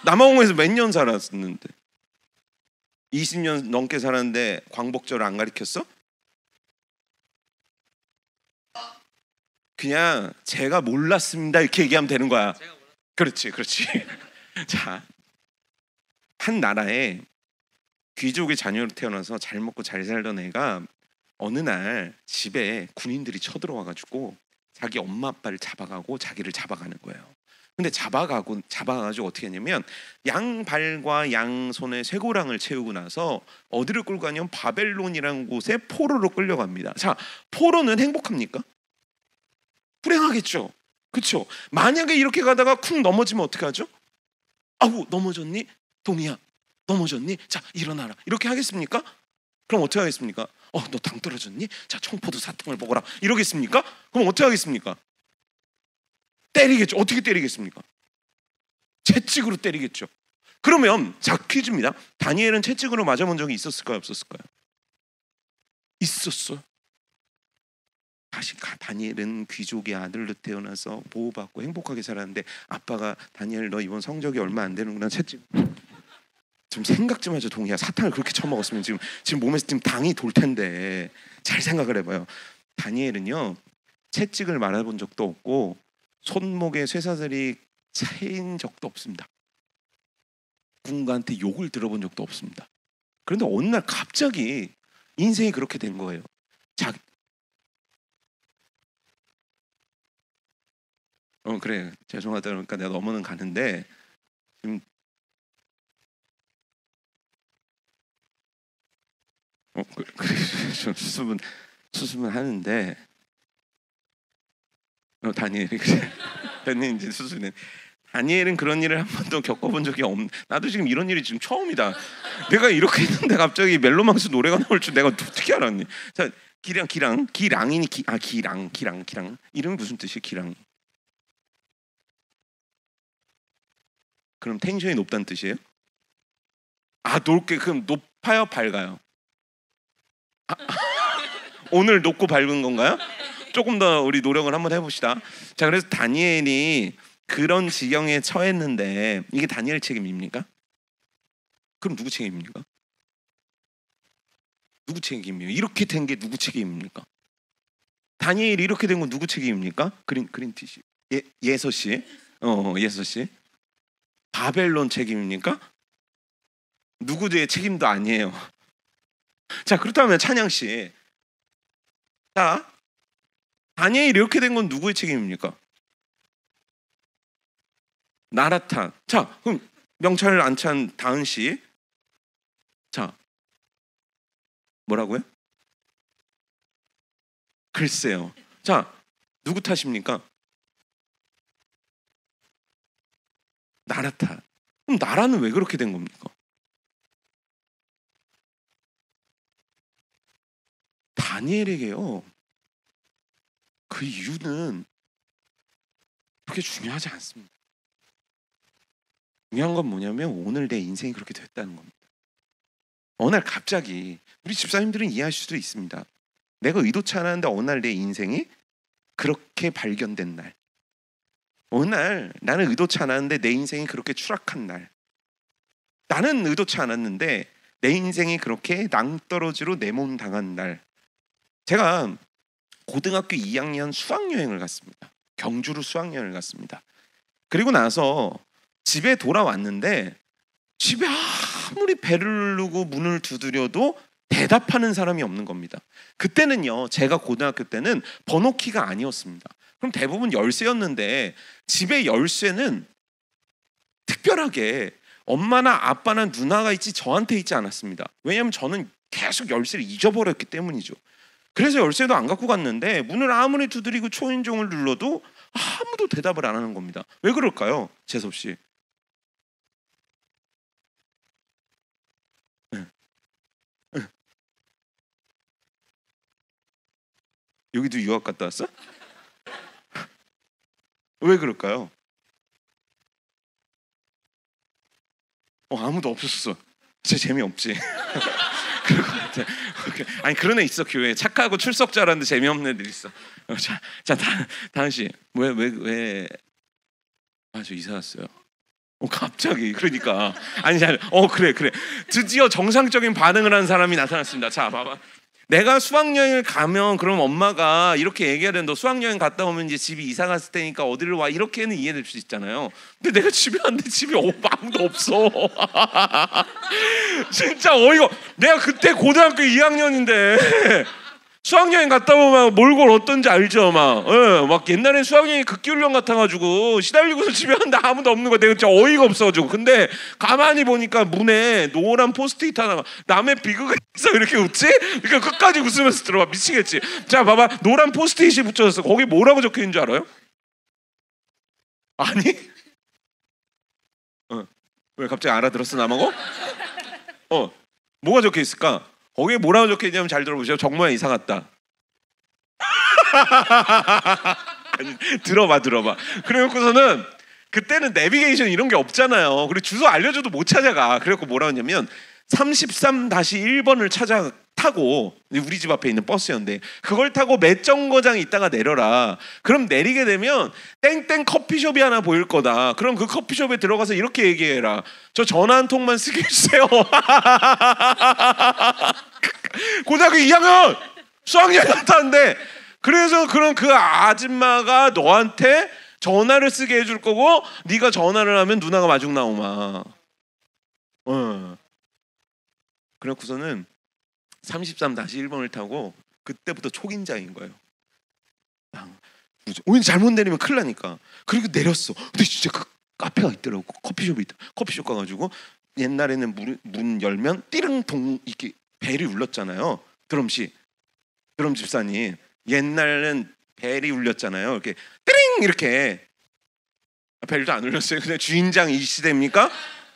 남아공에서 몇 년 살았는데 20년 넘게 살았는데 광복절 안 가르쳤어? 그냥 제가 몰랐습니다 이렇게 얘기하면 되는 거야. 그렇지. 자, 한 나라에 귀족의 자녀로 태어나서 잘 먹고 잘 살던 애가 어느 날 집에 군인들이 쳐들어와가지고 자기 엄마 아빠를 잡아가고 자기를 잡아가는 거예요. 근데 잡아가지고 어떻게 했냐면 양발과 양손에 쇠고랑을 채우고 나서 어디를 끌고 가냐면 바벨론이라는 곳에 포로로 끌려갑니다. 자, 포로는 행복합니까? 불행하겠죠. 그렇죠? 만약에 이렇게 가다가 쿵 넘어지면 어떻게 하죠? 아우, 넘어졌니? 동이야, 넘어졌니? 자, 일어나라. 이렇게 하겠습니까? 그럼 어떻게 하겠습니까? 너 당 떨어졌니? 자, 청포도 사탕을 먹어라. 이러겠습니까? 그럼 어떻게 하겠습니까? 때리겠죠. 어떻게 때리겠습니까? 채찍으로 때리겠죠. 그러면 자, 퀴즈입니다. 다니엘은 채찍으로 맞아본 적이 있었을까요? 없었을까요? 있었어요. 다시 다니엘은 귀족의 아들로 태어나서 보호받고 행복하게 살았는데 아빠가 다니엘 너 이번 성적이 얼마 안 되는구나 채찍. 좀 생각 좀 하죠. 동이야, 사탕을 그렇게 처먹었으면 지금 몸에서 지금 당이 돌 텐데. 잘 생각을 해봐요. 다니엘은요, 채찍을 맞아본 적도 없고 손목에 쇠사슬이 차인 적도 없습니다. 누군가한테 욕을 들어본 적도 없습니다. 그런데 어느 날 갑자기 인생이 그렇게 된 거예요. 그래, 죄송하다 그러니까 내가 넘어는 가는데 지금 수습은 하는데 다니엘이 그래. 다니엘 이제 수습은 다니엘은 그런 일을 한 번도 겪어본 적이 없는. 나도 지금 이런 일이 지금 처음이다. 내가 이렇게 했는데 갑자기 멜로망스 노래가 나올 줄 내가 어떻게 알았니? 자, 기랑이니 기랑 이름이 무슨 뜻이에요? 기랑. 그럼 텐션이 높다는 뜻이에요? 높게. 그럼 높아요, 밝아요? 오늘 높고 밝은 건가요? 조금 더 우리 노력을 한번 해봅시다. 자, 그래서 다니엘이 그런 지경에 처했는데 이게 다니엘 책임입니까? 그럼 누구 책임입니까? 누구 책임이에요? 이렇게 된 게 누구 책임입니까? 다니엘이 이렇게 된 건 누구 책임입니까? 그린티시 예서 씨, 예서 씨. 바벨론 책임입니까? 누구의 책임도 아니에요. 자, 그렇다면 찬양씨, 자, 다니엘이 이렇게 된 건 누구의 책임입니까? 나라탄. 자, 그럼 명찰 안찬 다은씨, 자, 뭐라고요? 글쎄요. 자, 누구 탓입니까? 나라 탓. 그럼 나라는 왜 그렇게 된 겁니까? 다니엘에게요, 그 이유는 그렇게 중요하지 않습니다. 중요한 건 뭐냐면 오늘 내 인생이 그렇게 됐다는 겁니다. 어느 날 갑자기, 우리 집사님들은 이해하실 수도 있습니다. 내가 의도치 않았는데 어느 날 내 인생이 그렇게 발견된 날, 어느 날 나는 의도치 않았는데 내 인생이 그렇게 추락한 날, 나는 의도치 않았는데 내 인생이 그렇게 낭떠러지로 내몬당한 날. 제가 고등학교 2학년 수학여행을 갔습니다. 경주로 수학여행을 갔습니다. 그리고 나서 집에 돌아왔는데 집에 아무리 배를 누르고 문을 두드려도 대답하는 사람이 없는 겁니다. 그때는요, 제가 고등학교 때는 번호키가 아니었습니다. 그럼 대부분 열쇠였는데 집에 열쇠는 특별하게 엄마나 아빠나 누나가 있지 저한테 있지 않았습니다. 왜냐하면 저는 계속 열쇠를 잊어버렸기 때문이죠. 그래서 열쇠도 안 갖고 갔는데 문을 아무리 두드리고 초인종을 눌러도 아무도 대답을 안 하는 겁니다. 왜 그럴까요, 재섭 씨? 여기도 유학 갔다 왔어? 왜 그럴까요? 아무도 없었어. 진짜 재미없지. 그럴 것 같아. 아니, 그런 애 있어, 교회에. 착하고 출석 잘하는데 재미없는 애들 있어. 자, 다은 씨, 왜? 아, 저 이사 왔어요. 갑자기. 그러니까 아니, 그래. 드디어 정상적인 반응을 한 사람이 나타났습니다. 자, 봐봐. 내가 수학여행을 가면 그럼 엄마가 이렇게 얘기해야 되는데, 너 수학여행 갔다 오면 이제 집이 이사 갔을 테니까 어디를 와, 이렇게는 이해될 수 있잖아요. 근데 내가 집에 왔는데 집에 아무도 없어. 진짜 어이가. 내가 그때 고등학교 2학년인데 수학여행 갔다 보면 몰골 어떤지 알죠? 막 옛날엔 수학여행이 극기훈련 같아가지고 시달리고서 집에 왔는데 아무도 없는 거 내가 진짜 어이가 없어가지고. 근데 가만히 보니까 문에 노란 포스트잇 하나가, 남의 비극을 해서 이렇게 웃지? 그러니까 끝까지 웃으면서 들어봐. 미치겠지. 자, 봐봐. 노란 포스트잇이 붙여졌어. 거기 뭐라고 적혀있는 줄 알아요? 아니? 왜 갑자기 알아들었어, 남하고? 뭐가 적혀있을까? 거기에 뭐라고 적혀있냐면, 잘 들어보세요. 정모야 이사 갔다. 아니, 들어봐. 그래놓고서는 그때는 내비게이션 이런 게 없잖아요. 그리고 주소 알려줘도 못 찾아가. 그래갖고 뭐라고 했냐면 33-1번을 타고, 우리 집 앞에 있는 버스였는데 그걸 타고 몇 정거장에 있다가 내려라. 그럼 내리게 되면 땡땡 커피숍이 하나 보일 거다. 그럼 그 커피숍에 들어가서 이렇게 얘기해라. 저 전화 한 통만 쓰게 해주세요. 고등학교 2학년 수학여행 갔다 왔는데, 그래서 그럼 그 아줌마가 너한테 전화를 쓰게 해줄 거고, 네가 전화를 하면 누나가 마중 나오마. 그래놓고서는 33-1번을 타고 그때부터 초긴장인 거예요. 오늘 잘못 내리면 큰일 나니까. 그리고 내렸어. 근데 진짜 그 카페가 있더라고. 커피숍이 있다. 커피숍 가가지고 옛날에는 문 열면 띠릉동 이렇게 벨이 울렸잖아요. 드럼 집사님, 옛날에는 벨이 울렸잖아요. 이렇게 띠링 이렇게. 벨도 안 울렸어요. 근데 주인장 이 시대입니까?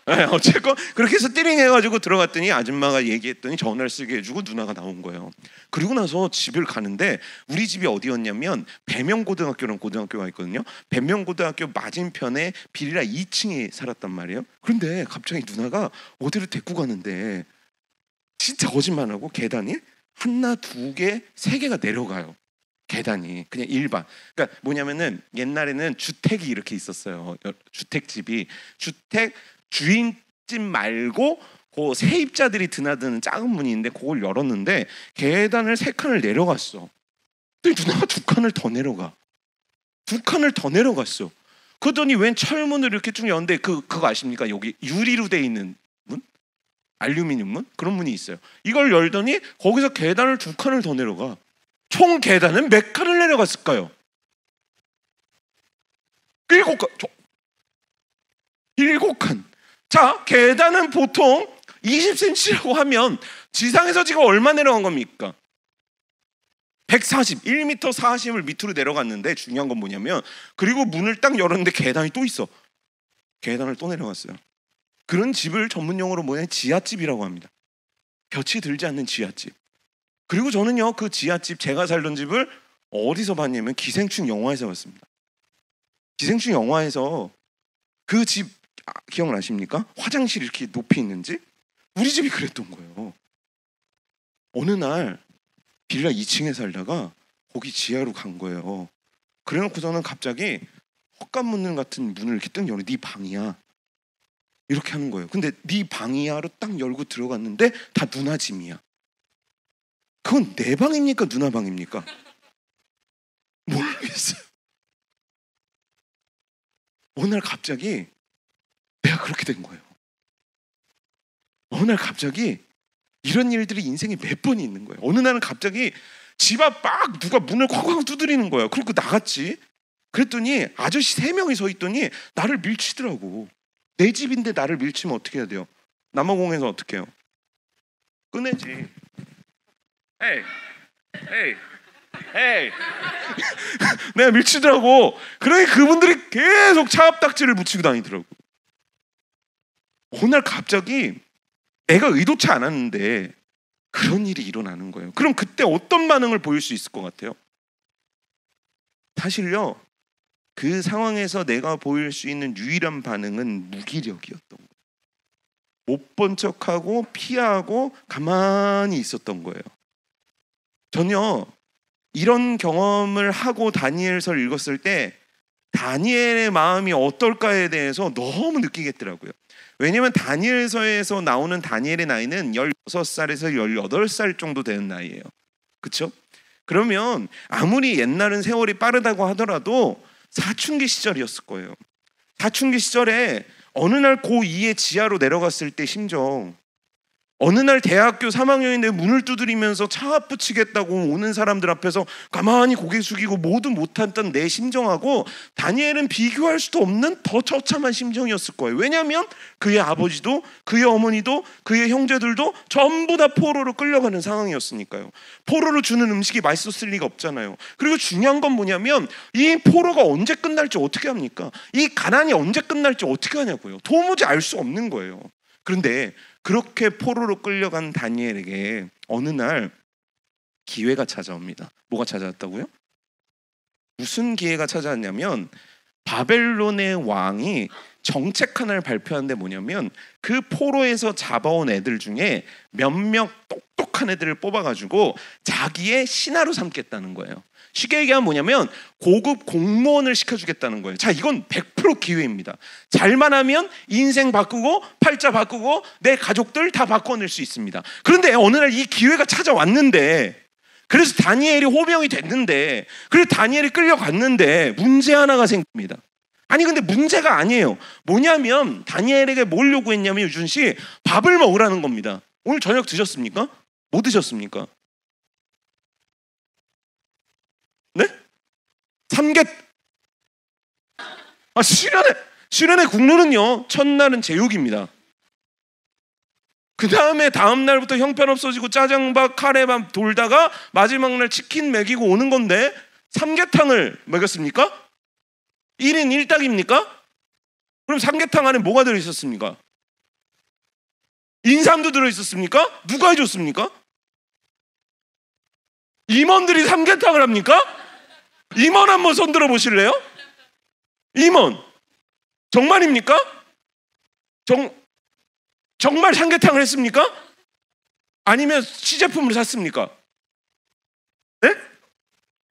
네, 어쨌건 그렇게 해서 띠링 해가지고 들어갔더니 아줌마가 얘기했더니 전화를 쓰게 해주고 누나가 나온 거예요. 그리고 나서 집을 가는데, 우리 집이 어디였냐면 배명고등학교라는 고등학교가 있거든요. 배명고등학교 맞은편에 비리라 2층에 살았단 말이에요. 그런데 갑자기 누나가 어디를 데리고 가는데, 진짜 거짓말하고 계단이 하나, 두 개, 세 개가 내려가요. 계단이 그냥 일반. 그러니까 뭐냐면은 옛날에는 주택이 이렇게 있었어요. 주택집이, 주택 주인집 말고 그 세입자들이 드나드는 작은 문이 있는데 그걸 열었는데 계단을 3칸을 내려갔어. 근데 누나가 2칸을 더 내려가. 2칸을 더 내려갔어. 그러더니 웬 철문을 이렇게 쭉 여는데 그거 아십니까? 여기 유리로 돼 있는 문? 알루미늄 문? 그런 문이 있어요. 이걸 열더니 거기서 계단을 2칸을 더 내려가. 총 계단은 몇 칸을 내려갔을까요? 7칸. 7칸. 자, 계단은 보통 20cm라고 하면 지상에서 지금 얼마 내려간 겁니까? 140, 1m 40을 밑으로 내려갔는데 중요한 건 뭐냐면 그리고 문을 딱 열었는데 계단이 또 있어. 계단을 또 내려갔어요. 그런 집을 전문 용어로 뭐냐? 지하집이라고 합니다. 볕이 들지 않는 지하집. 그리고 저는요 그 지하집 제가 살던 집을 어디서 봤냐면 기생충 영화에서 봤습니다. 기생충 영화에서 그 집 기억나십니까? 화장실 이렇게 높이 있는 집? 우리 집이 그랬던 거예요. 어느 날 빌라 2층에 살다가 거기 지하로 간 거예요. 그래놓고서는 갑자기 헛간문 같은 문을 이렇게 딱 열어. 네 방이야. 이렇게 하는 거예요. 근데 네 방이야로 딱 열고 들어갔는데 다 누나 짐이야. 그건 내 방입니까? 누나 방입니까? 모르겠어요. 어느 날 갑자기 내가 그렇게 된 거예요. 어느 날 갑자기 이런 일들이 인생에 몇 번이 있는 거예요. 어느 날은 갑자기 집 앞 막 누가 문을 쾅쾅 두드리는 거예요. 그리고 나갔지. 그랬더니 아저씨 3명이 서 있더니 나를 밀치더라고. 내 집인데 나를 밀치면 어떻게 해야 돼요? 남아공에서 어떻게 해요? 꺼내지. 에이. 내가 밀치더라고. 그러니 그분들이 계속 차압딱지를 붙이고 다니더라고. 어느 날 갑자기 내가 의도치 않았는데 그런 일이 일어나는 거예요. 그럼 그때 어떤 반응을 보일 수 있을 것 같아요? 사실요 그 상황에서 내가 보일 수 있는 유일한 반응은 무기력이었던 거예요. 못 본 척하고 피하고 가만히 있었던 거예요. 전혀 이런 경험을 하고 다니엘서를 읽었을 때 다니엘의 마음이 어떨까에 대해서 너무 느끼겠더라고요. 왜냐하면 다니엘서에서 나오는 다니엘의 나이는 16살에서 18살 정도 되는 나이예요. 그렇죠? 그러면 아무리 옛날은 세월이 빠르다고 하더라도 사춘기 시절이었을 거예요. 사춘기 시절에 어느 날 고2의 지하로 내려갔을 때 심정, 어느 날 대학교 3학년인데 문을 두드리면서 차압 붙이겠다고 오는 사람들 앞에서 가만히 고개 숙이고 모두 못했던 내 심정하고 다니엘은 비교할 수도 없는 더 처참한 심정이었을 거예요. 왜냐하면 그의 아버지도 그의 어머니도 그의 형제들도 전부 다 포로로 끌려가는 상황이었으니까요. 포로로 주는 음식이 맛있었을 리가 없잖아요. 그리고 중요한 건 뭐냐면 이 포로가 언제 끝날지 어떻게 합니까? 이 가난이 언제 끝날지 어떻게 하냐고요. 도무지 알 수 없는 거예요. 그런데 그렇게 포로로 끌려간 다니엘에게 어느 날 기회가 찾아옵니다. 뭐가 찾아왔다고요? 무슨 기회가 찾아왔냐면 바벨론의 왕이 정책 하나를 발표하는데 뭐냐면 그 포로에서 잡아온 애들 중에 몇몇 똑똑한 애들을 뽑아가지고 자기의 신하로 삼겠다는 거예요. 쉽게 얘기하면 뭐냐면 고급 공무원을 시켜주겠다는 거예요. 자, 이건 100% 기회입니다. 잘만 하면 인생 바꾸고 팔자 바꾸고 내 가족들 다 바꿔낼 수 있습니다. 그런데 어느 날 이 기회가 찾아왔는데, 그래서 다니엘이 호명이 됐는데, 그래서 다니엘이 끌려갔는데 문제 하나가 생깁니다. 아니 근데 문제가 아니에요. 뭐냐면 다니엘에게 뭘 요구했냐면 유준 씨, 밥을 먹으라는 겁니다. 오늘 저녁 드셨습니까? 뭐 드셨습니까? 네? 삼겹. 수련의 국룰은요, 첫날은 제육입니다. 그 다음에 다음 날부터 형편없어지고 짜장밥, 카레밥 돌다가 마지막 날 치킨 먹이고 오는 건데 삼계탕을 먹였습니까? 1인 1닭입니까? 그럼 삼계탕 안에 뭐가 들어있었습니까? 인삼도 들어있었습니까? 누가 해줬습니까? 임원들이 삼계탕을 합니까? 임원 한번 손들어 보실래요? 임원 정말입니까? 정말 삼계탕을 했습니까? 아니면 시제품으로 샀습니까? 네?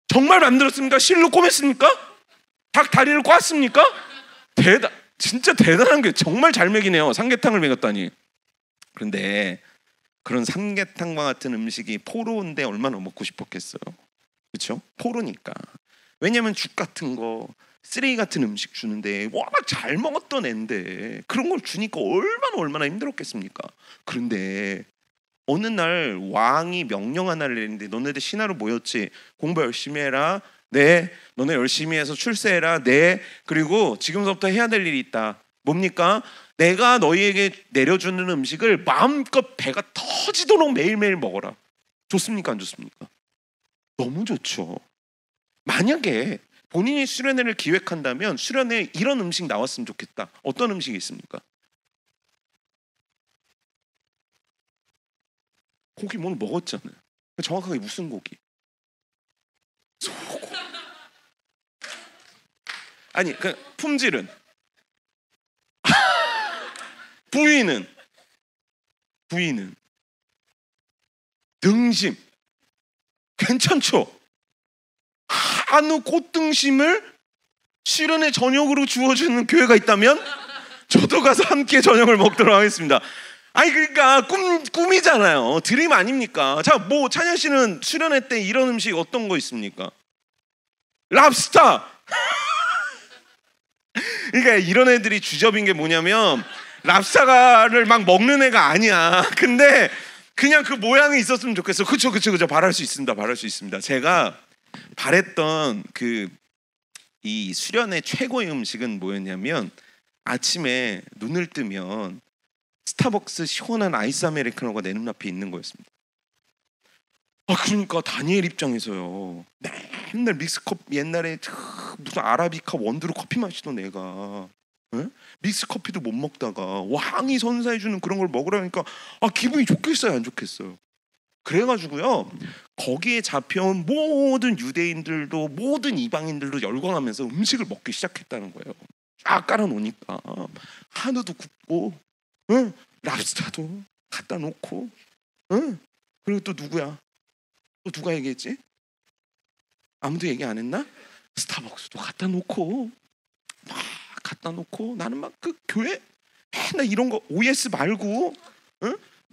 정말 만들었습니까? 실로 꼬맸습니까? 닭 다리를 꽈습니까? 진짜 대단한 게 정말 잘 먹이네요. 삼계탕을 먹였다니. 그런데 그런 삼계탕과 같은 음식이 포로인데 얼마나 먹고 싶었겠어요. 그렇죠? 포로니까. 왜냐하면 죽 같은 거, 쓰레기 같은 음식 주는데 워낙 잘 먹었던 앤데 그런 걸 주니까 얼마나 힘들었겠습니까? 그런데 어느 날 왕이 명령 하나를 내리는데 너네들 신하로 모였지? 공부 열심히 해라. 네. 너네 열심히 해서 출세해라. 네. 그리고 지금부터 해야 될 일이 있다. 뭡니까? 내가 너희에게 내려주는 음식을 마음껏 배가 터지도록 매일매일 먹어라. 좋습니까? 안 좋습니까? 너무 좋죠. 만약에 본인이 수련회를 기획한다면 수련회에 이런 음식 나왔으면 좋겠다. 어떤 음식이 있습니까? 고기 오늘 먹었잖아요. 정확하게 무슨 고기? 소고기. 아니 그 품질은? 부위는 등심 괜찮죠? 한우 꽃등심을 수련회 저녁으로 주어주는 교회가 있다면 저도 가서 함께 저녁을 먹도록 하겠습니다. 아니 그러니까 꿈이잖아요. 드림 아닙니까? 자, 뭐 찬현 씨는 수련회 때 이런 음식 어떤 거 있습니까? 랍스타. 그러니까 이런 애들이 주접인 게 뭐냐면 랍스타를 막 먹는 애가 아니야. 근데 그냥 그 모양이 있었으면 좋겠어. 그쵸. 바랄 수 있습니다. 제가 바랬던 이 수련회 최고의 음식은 뭐였냐면 아침에 눈을 뜨면 스타벅스 시원한 아이스 아메리카노가 내 눈앞에 있는 거였습니다. 그러니까 다니엘 입장에서요. 맨날 믹스커피 옛날에 무슨 아라비카 원두로 커피 마시던 애가 믹스커피도 못 먹다가 왕이 선사해주는 그런 걸 먹으라니까 기분이 좋겠어요, 안 좋겠어요? 그래가지고요 거기에 잡혀온 모든 유대인들도 모든 이방인들도 열광하면서 음식을 먹기 시작했다는 거예요. 쫙 깔아놓으니까 한우도 굽고 랍스타도 갖다 놓고 그리고 또 누구야? 또 누가 얘기했지? 아무도 얘기 안 했나? 스타벅스도 갖다 놓고 막 갖다 놓고 나는 막 그 교회 맨날 이런 거 OS 말고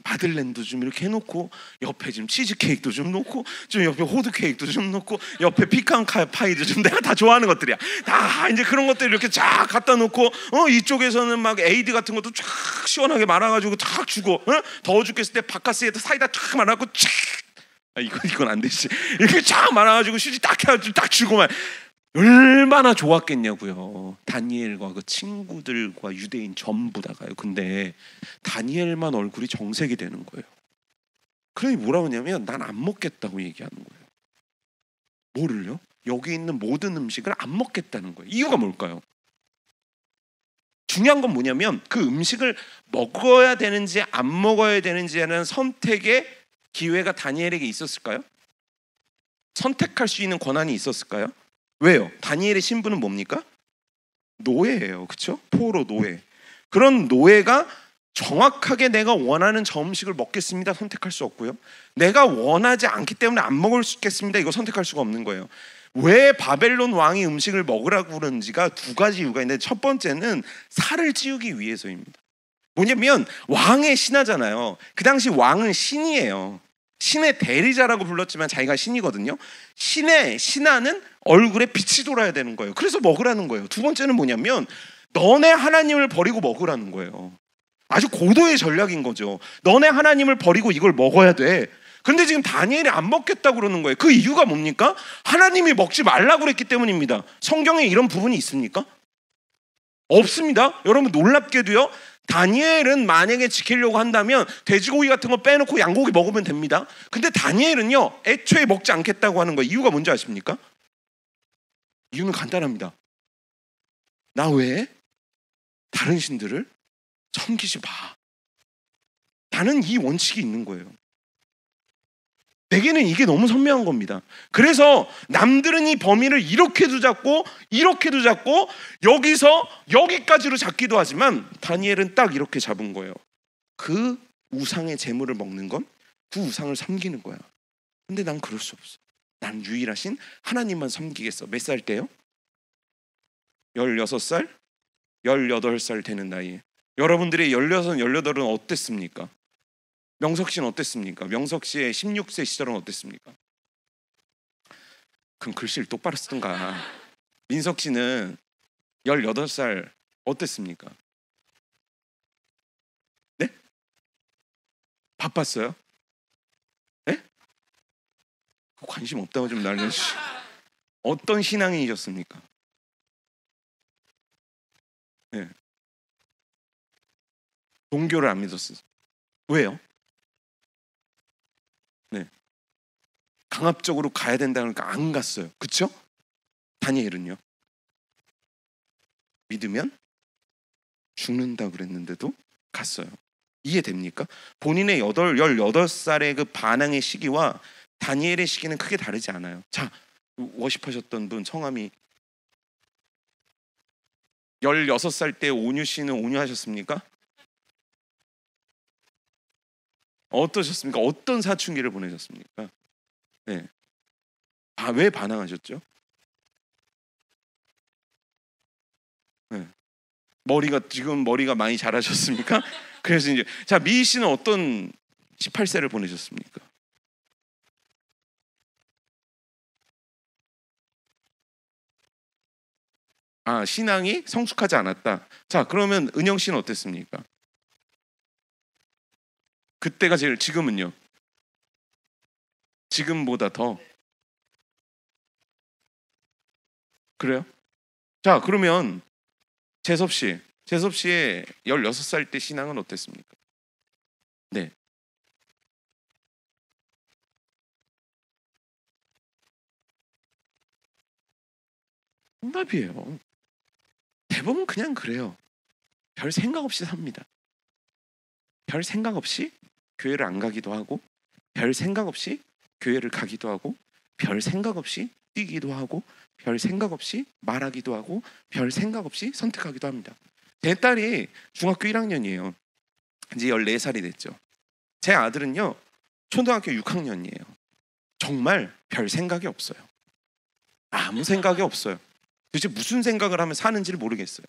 마들렌도 좀 이렇게 해놓고 옆에 좀 치즈케이크도 좀 놓고 좀 옆에 호두케이크도 좀 놓고 옆에 피칸 파이도 좀 내가 다 좋아하는 것들이야. 다 이제 그런 것들 이렇게 쫙 갖다 놓고 이쪽에서는 막 에이드 같은 것도 쫙 시원하게 말아가지고 탁 주고 더워 죽겠을 때 바카스에다 사이다 탁 말아갖고 쫙 이건 안 되지. 이렇게 쫙 말아가지고 휴지 딱 해가지고 딱 주고만 얼마나 좋았겠냐고요. 다니엘과 그 친구들과 유대인 전부 다가요. 근데 다니엘만 얼굴이 정색이 되는 거예요. 그러니 뭐라고 하냐면 난 안 먹겠다고 얘기하는 거예요. 뭐를요? 여기 있는 모든 음식을 안 먹겠다는 거예요. 이유가 뭘까요? 중요한 건 뭐냐면 그 음식을 먹어야 되는지 안 먹어야 되는지 하는 선택의 기회가 다니엘에게 있었을까요? 선택할 수 있는 권한이 있었을까요? 왜요? 다니엘의 신분은 뭡니까? 노예예요. 그렇죠? 포로 노예. 그런 노예가 정확하게 내가 원하는 저 음식을 먹겠습니다. 선택할 수 없고요. 내가 원하지 않기 때문에 안 먹겠습니다. 이거 선택할 수가 없는 거예요. 왜 바벨론 왕이 음식을 먹으라고 그러는지가 두 가지 이유가 있는데 첫 번째는 살을 찌우기 위해서입니다. 뭐냐면 왕의 신하잖아요. 그 당시 왕은 신이에요. 신의 대리자라고 불렀지만 자기가 신이거든요. 신하는 얼굴에 빛이 돌아야 되는 거예요. 그래서 먹으라는 거예요. 두 번째는 뭐냐면 너네 하나님을 버리고 먹으라는 거예요. 아주 고도의 전략인 거죠. 너네 하나님을 버리고 이걸 먹어야 돼. 그런데 지금 다니엘이 안 먹겠다고 그러는 거예요. 그 이유가 뭡니까? 하나님이 먹지 말라고 그랬기 때문입니다. 성경에 이런 부분이 있습니까? 없습니다. 여러분 놀랍게도요. 다니엘은 만약에 지키려고 한다면 돼지고기 같은 거 빼놓고 양고기 먹으면 됩니다. 근데 다니엘은요 애초에 먹지 않겠다고 하는 거예요. 이유가 뭔지 아십니까? 이유는 간단합니다. 나 외에 다른 신들을 섬기지 마. 나는 이 원칙이 있는 거예요. 내게는 이게 너무 선명한 겁니다. 그래서 남들은 이 범위를 이렇게도 잡고 이렇게도 잡고 여기서 여기까지로 잡기도 하지만 다니엘은 딱 이렇게 잡은 거예요. 그 우상의 제물을 먹는 건 그 우상을 섬기는 거야. 근데 난 그럴 수 없어. 난 유일하신 하나님만 섬기겠어. 몇 살 때요? 16살? 18살 되는 나이에. 여러분들의 16, 18은 어땠습니까? 명석 씨는 어땠습니까? 명석 씨의 16세 시절은 어땠습니까? 그럼 글씨를 똑바로 쓰든가. 민석 씨는 18살 어땠습니까? 네? 바빴어요? 네? 관심 없다고 좀 날려주시. 어떤 신앙인이셨습니까? 네. 종교를 안 믿었어요. 왜요? 네. 강압적으로 가야 된다니까 안 갔어요. 그렇죠? 다니엘은요? 믿으면 죽는다 그랬는데도 갔어요. 이해됩니까? 본인의 18살의 그 반항의 시기와 다니엘의 시기는 크게 다르지 않아요. 자, 워십하셨던 분 성함이 16살 때 온유 씨는 온유하셨습니까? 어떠셨습니까? 어떤 사춘기를 보내셨습니까? 네. 왜 반항하셨죠? 네. 지금 머리가 많이 자라셨습니까? 그래서 이제 자, 미희 씨는 어떤 18세를 보내셨습니까? 신앙이 성숙하지 않았다. 자, 그러면 은영 씨는 어땠습니까? 그때가 제일, 지금은요? 지금보다 더 그래요? 자, 그러면 재섭 씨의 16살 때 신앙은 어땠습니까? 네. 정답이에요. 대부분 그냥 그래요. 별 생각 없이 삽니다. 별 생각 없이 교회를 안 가기도 하고, 별 생각 없이 교회를 가기도 하고, 별 생각 없이 뛰기도 하고, 별 생각 없이 말하기도 하고, 별 생각 없이 선택하기도 합니다. 제 딸이 중학교 1학년이에요. 이제 14살이 됐죠. 제 아들은요, 초등학교 6학년이에요. 정말 별 생각이 없어요. 아무 생각이 없어요. 도대체 무슨 생각을 하면 사는지를 모르겠어요.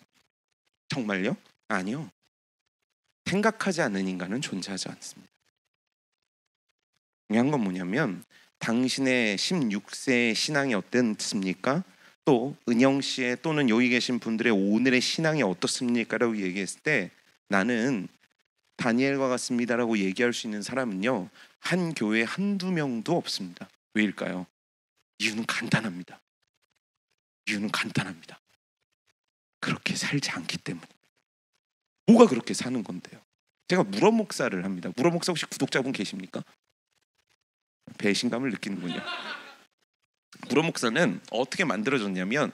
정말요? 아니요. 생각하지 않는 인간은 존재하지 않습니다. 중요한 건 뭐냐면 당신의 16세의 신앙이 어땠습니까? 또 은영 씨의 또는 여기 계신 분들의 오늘의 신앙이 어떻습니까? 라고 얘기했을 때 나는 다니엘과 같습니다라고 얘기할 수 있는 사람은요, 한 교회에 한두 명도 없습니다. 왜일까요? 이유는 간단합니다. 그렇게 살지 않기 때문입니다. 뭐가 그렇게 사는 건데요? 제가 물어 목사를 합니다. 물어 목사 혹시 구독자분 계십니까? 배신감을 느끼는군요. 물어 목사는 어떻게 만들어졌냐면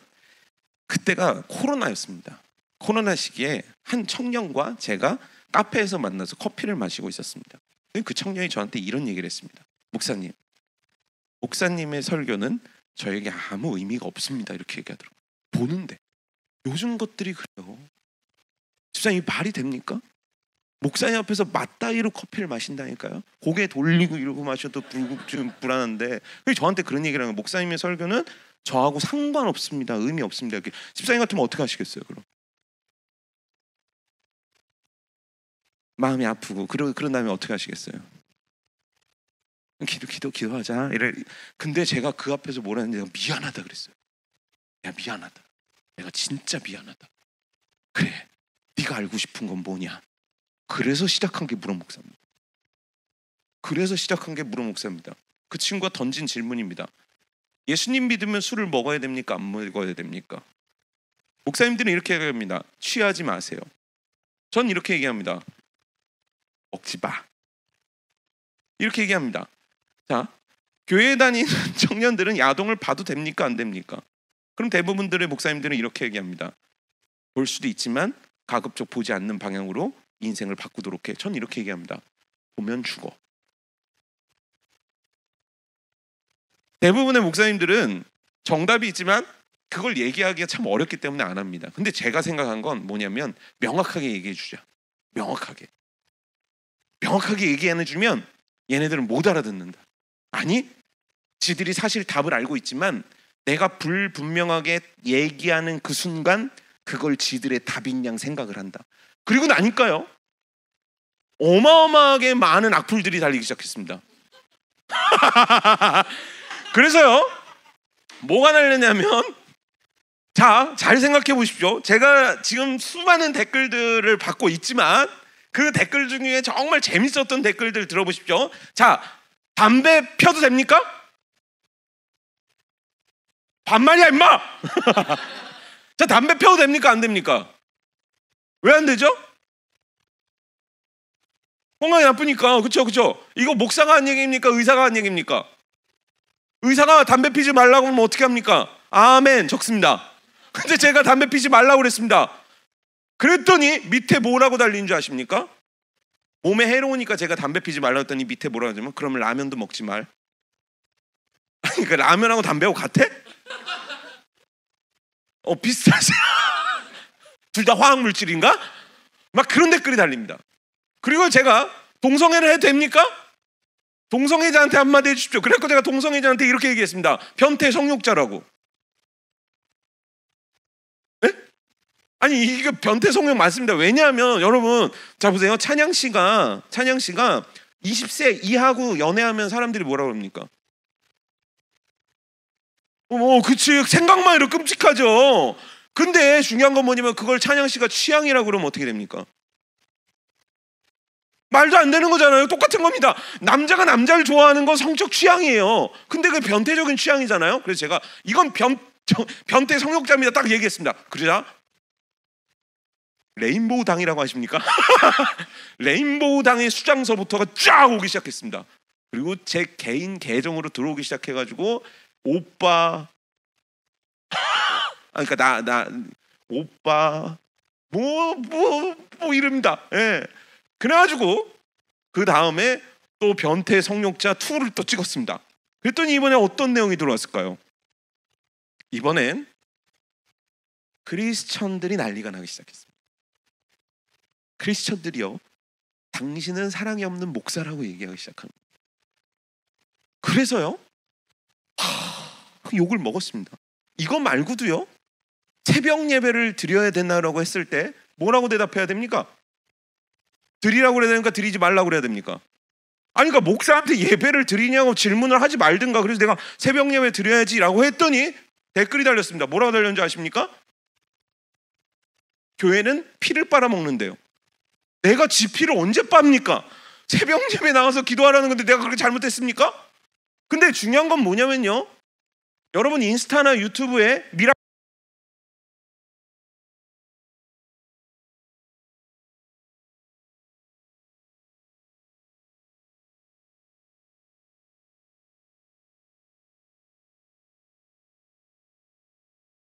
그때가 코로나였습니다. 코로나 시기에 한 청년과 제가 카페에서 만나서 커피를 마시고 있었습니다. 그 청년이 저한테 이런 얘기를 했습니다. 목사님의 설교는 저에게 아무 의미가 없습니다. 이렇게 얘기하더라고요. 보는데 요즘 것들이 그래요. 집사님, 말이 됩니까? 목사님 앞에서 맞다이로 커피를 마신다니까요. 고개 돌리고 이러고 마셔도 좀 불안한데 저한테 그런 얘기를 하는 거예요. 목사님의 설교는 저하고 상관없습니다. 의미 없습니다. 이렇게. 집사님 같으면 어떻게 하시겠어요? 그럼 마음이 아프고 그런 다음에 어떻게 하시겠어요? 기도하자. 근데 제가 그 앞에서 뭐라 했는지 내가 미안하다 그랬어요. 야, 미안하다. 내가 진짜 미안하다. 그래, 네가 알고 싶은 건 뭐냐? 그래서 시작한 게 물어 목사입니다. 그 친구가 던진 질문입니다. 예수님 믿으면 술을 먹어야 됩니까? 안 먹어야 됩니까? 목사님들은 이렇게 얘기합니다. 취하지 마세요. 전 이렇게 얘기합니다. 먹지 마. 이렇게 얘기합니다. 자, 교회 다니는 청년들은 야동을 봐도 됩니까? 안 됩니까? 그럼 대부분들의 목사님들은 이렇게 얘기합니다. 볼 수도 있지만 가급적 보지 않는 방향으로 인생을 바꾸도록 해. 전 이렇게 얘기합니다. 보면 죽어. 대부분의 목사님들은 정답이 있지만 그걸 얘기하기가 참 어렵기 때문에 안 합니다. 근데 제가 생각한 건 뭐냐면 명확하게 얘기해 주자. 명확하게 얘기해 주면 얘네들은 못 알아듣는다. 아니, 지들이 사실 답을 알고 있지만 내가 불분명하게 얘기하는 그 순간 그걸 지들의 답인 양 생각을 한다. 그리고 나니까요, 어마어마하게 많은 악플들이 달리기 시작했습니다. 그래서요, 뭐가 날렸냐면 자, 잘 생각해 보십시오. 제가 지금 수많은 댓글들을 받고 있지만 그 댓글 중에 정말 재밌었던 댓글들 들어보십시오. 자, 담배 펴도 됩니까? 반말이야 임마. 자, 담배 펴도 됩니까? 안 됩니까? 왜 안 되죠? 건강이 나쁘니까. 그쵸. 이거 목사가 한 얘기입니까? 의사가 한 얘기입니까? 의사가 담배 피지 말라고 하면 어떻게 합니까? 아멘, 적습니다. 근데 제가 담배 피지 말라고 그랬습니다. 그랬더니 밑에 뭐라고 달린 줄 아십니까? 몸에 해로우니까 제가 담배 피지 말라고 했더니 밑에 뭐라고 하냐면 그러면 라면도 먹지 말. 그러니까 라면하고 담배하고 같아? 비슷하지? 둘 다 화학물질인가? 막 그런 댓글이 달립니다. 그리고 제가 동성애를 해도 됩니까? 동성애자한테 한마디 해주십시오. 그래서 제가 동성애자한테 이렇게 얘기했습니다. 변태 성욕자라고. 에? 아니 이게 변태 성욕 맞습니다. 왜냐하면 여러분 자 보세요. 찬양 씨가 20세 이하고 연애하면 사람들이 뭐라고 합니까? 그치, 생각만 해도 끔찍하죠. 근데 중요한 건 뭐냐면 그걸 찬양 씨가 취향이라고 그러면 어떻게 됩니까? 말도 안 되는 거잖아요. 똑같은 겁니다. 남자가 남자를 좋아하는 건 성적 취향이에요. 근데 그게 변태적인 취향이잖아요. 그래서 제가 이건 변태 성욕자입니다. 딱 얘기했습니다. 그러자 레인보우 당이라고 하십니까? 레인보우 당의 수장서부터가 쫙 오기 시작했습니다. 그리고 제 개인 계정으로 들어오기 시작해가지고 오빠 그러니까 나 오빠 뭐 이릅니다. 예. 그래가지고 그 다음에 또 변태 성욕자 2를 또 찍었습니다. 그랬더니 이번에 어떤 내용이 들어왔을까요? 이번엔 크리스천들이 난리가 나기 시작했습니다. 크리스천들이요, 당신은 사랑이 없는 목사라고 얘기하기 시작합니다. 그래서요, 욕을 먹었습니다. 이거 말고도요, 새벽 예배를 드려야 된다고 했을 때 뭐라고 대답해야 됩니까? 드리라고 그래야 됩니까? 드리지 말라고 그래야 됩니까? 아니 그러니까 목사한테 예배를 드리냐고 질문을 하지 말든가. 그래서 내가 새벽 예배 드려야지라고 했더니 댓글이 달렸습니다. 뭐라고 달렸는지 아십니까? 교회는 피를 빨아먹는데요. 내가 지 피를 언제 빱니까? 새벽 예배 나가서 기도하라는 건데 내가 그렇게 잘못했습니까? 근데 중요한 건 뭐냐면요, 여러분 인스타나 유튜브에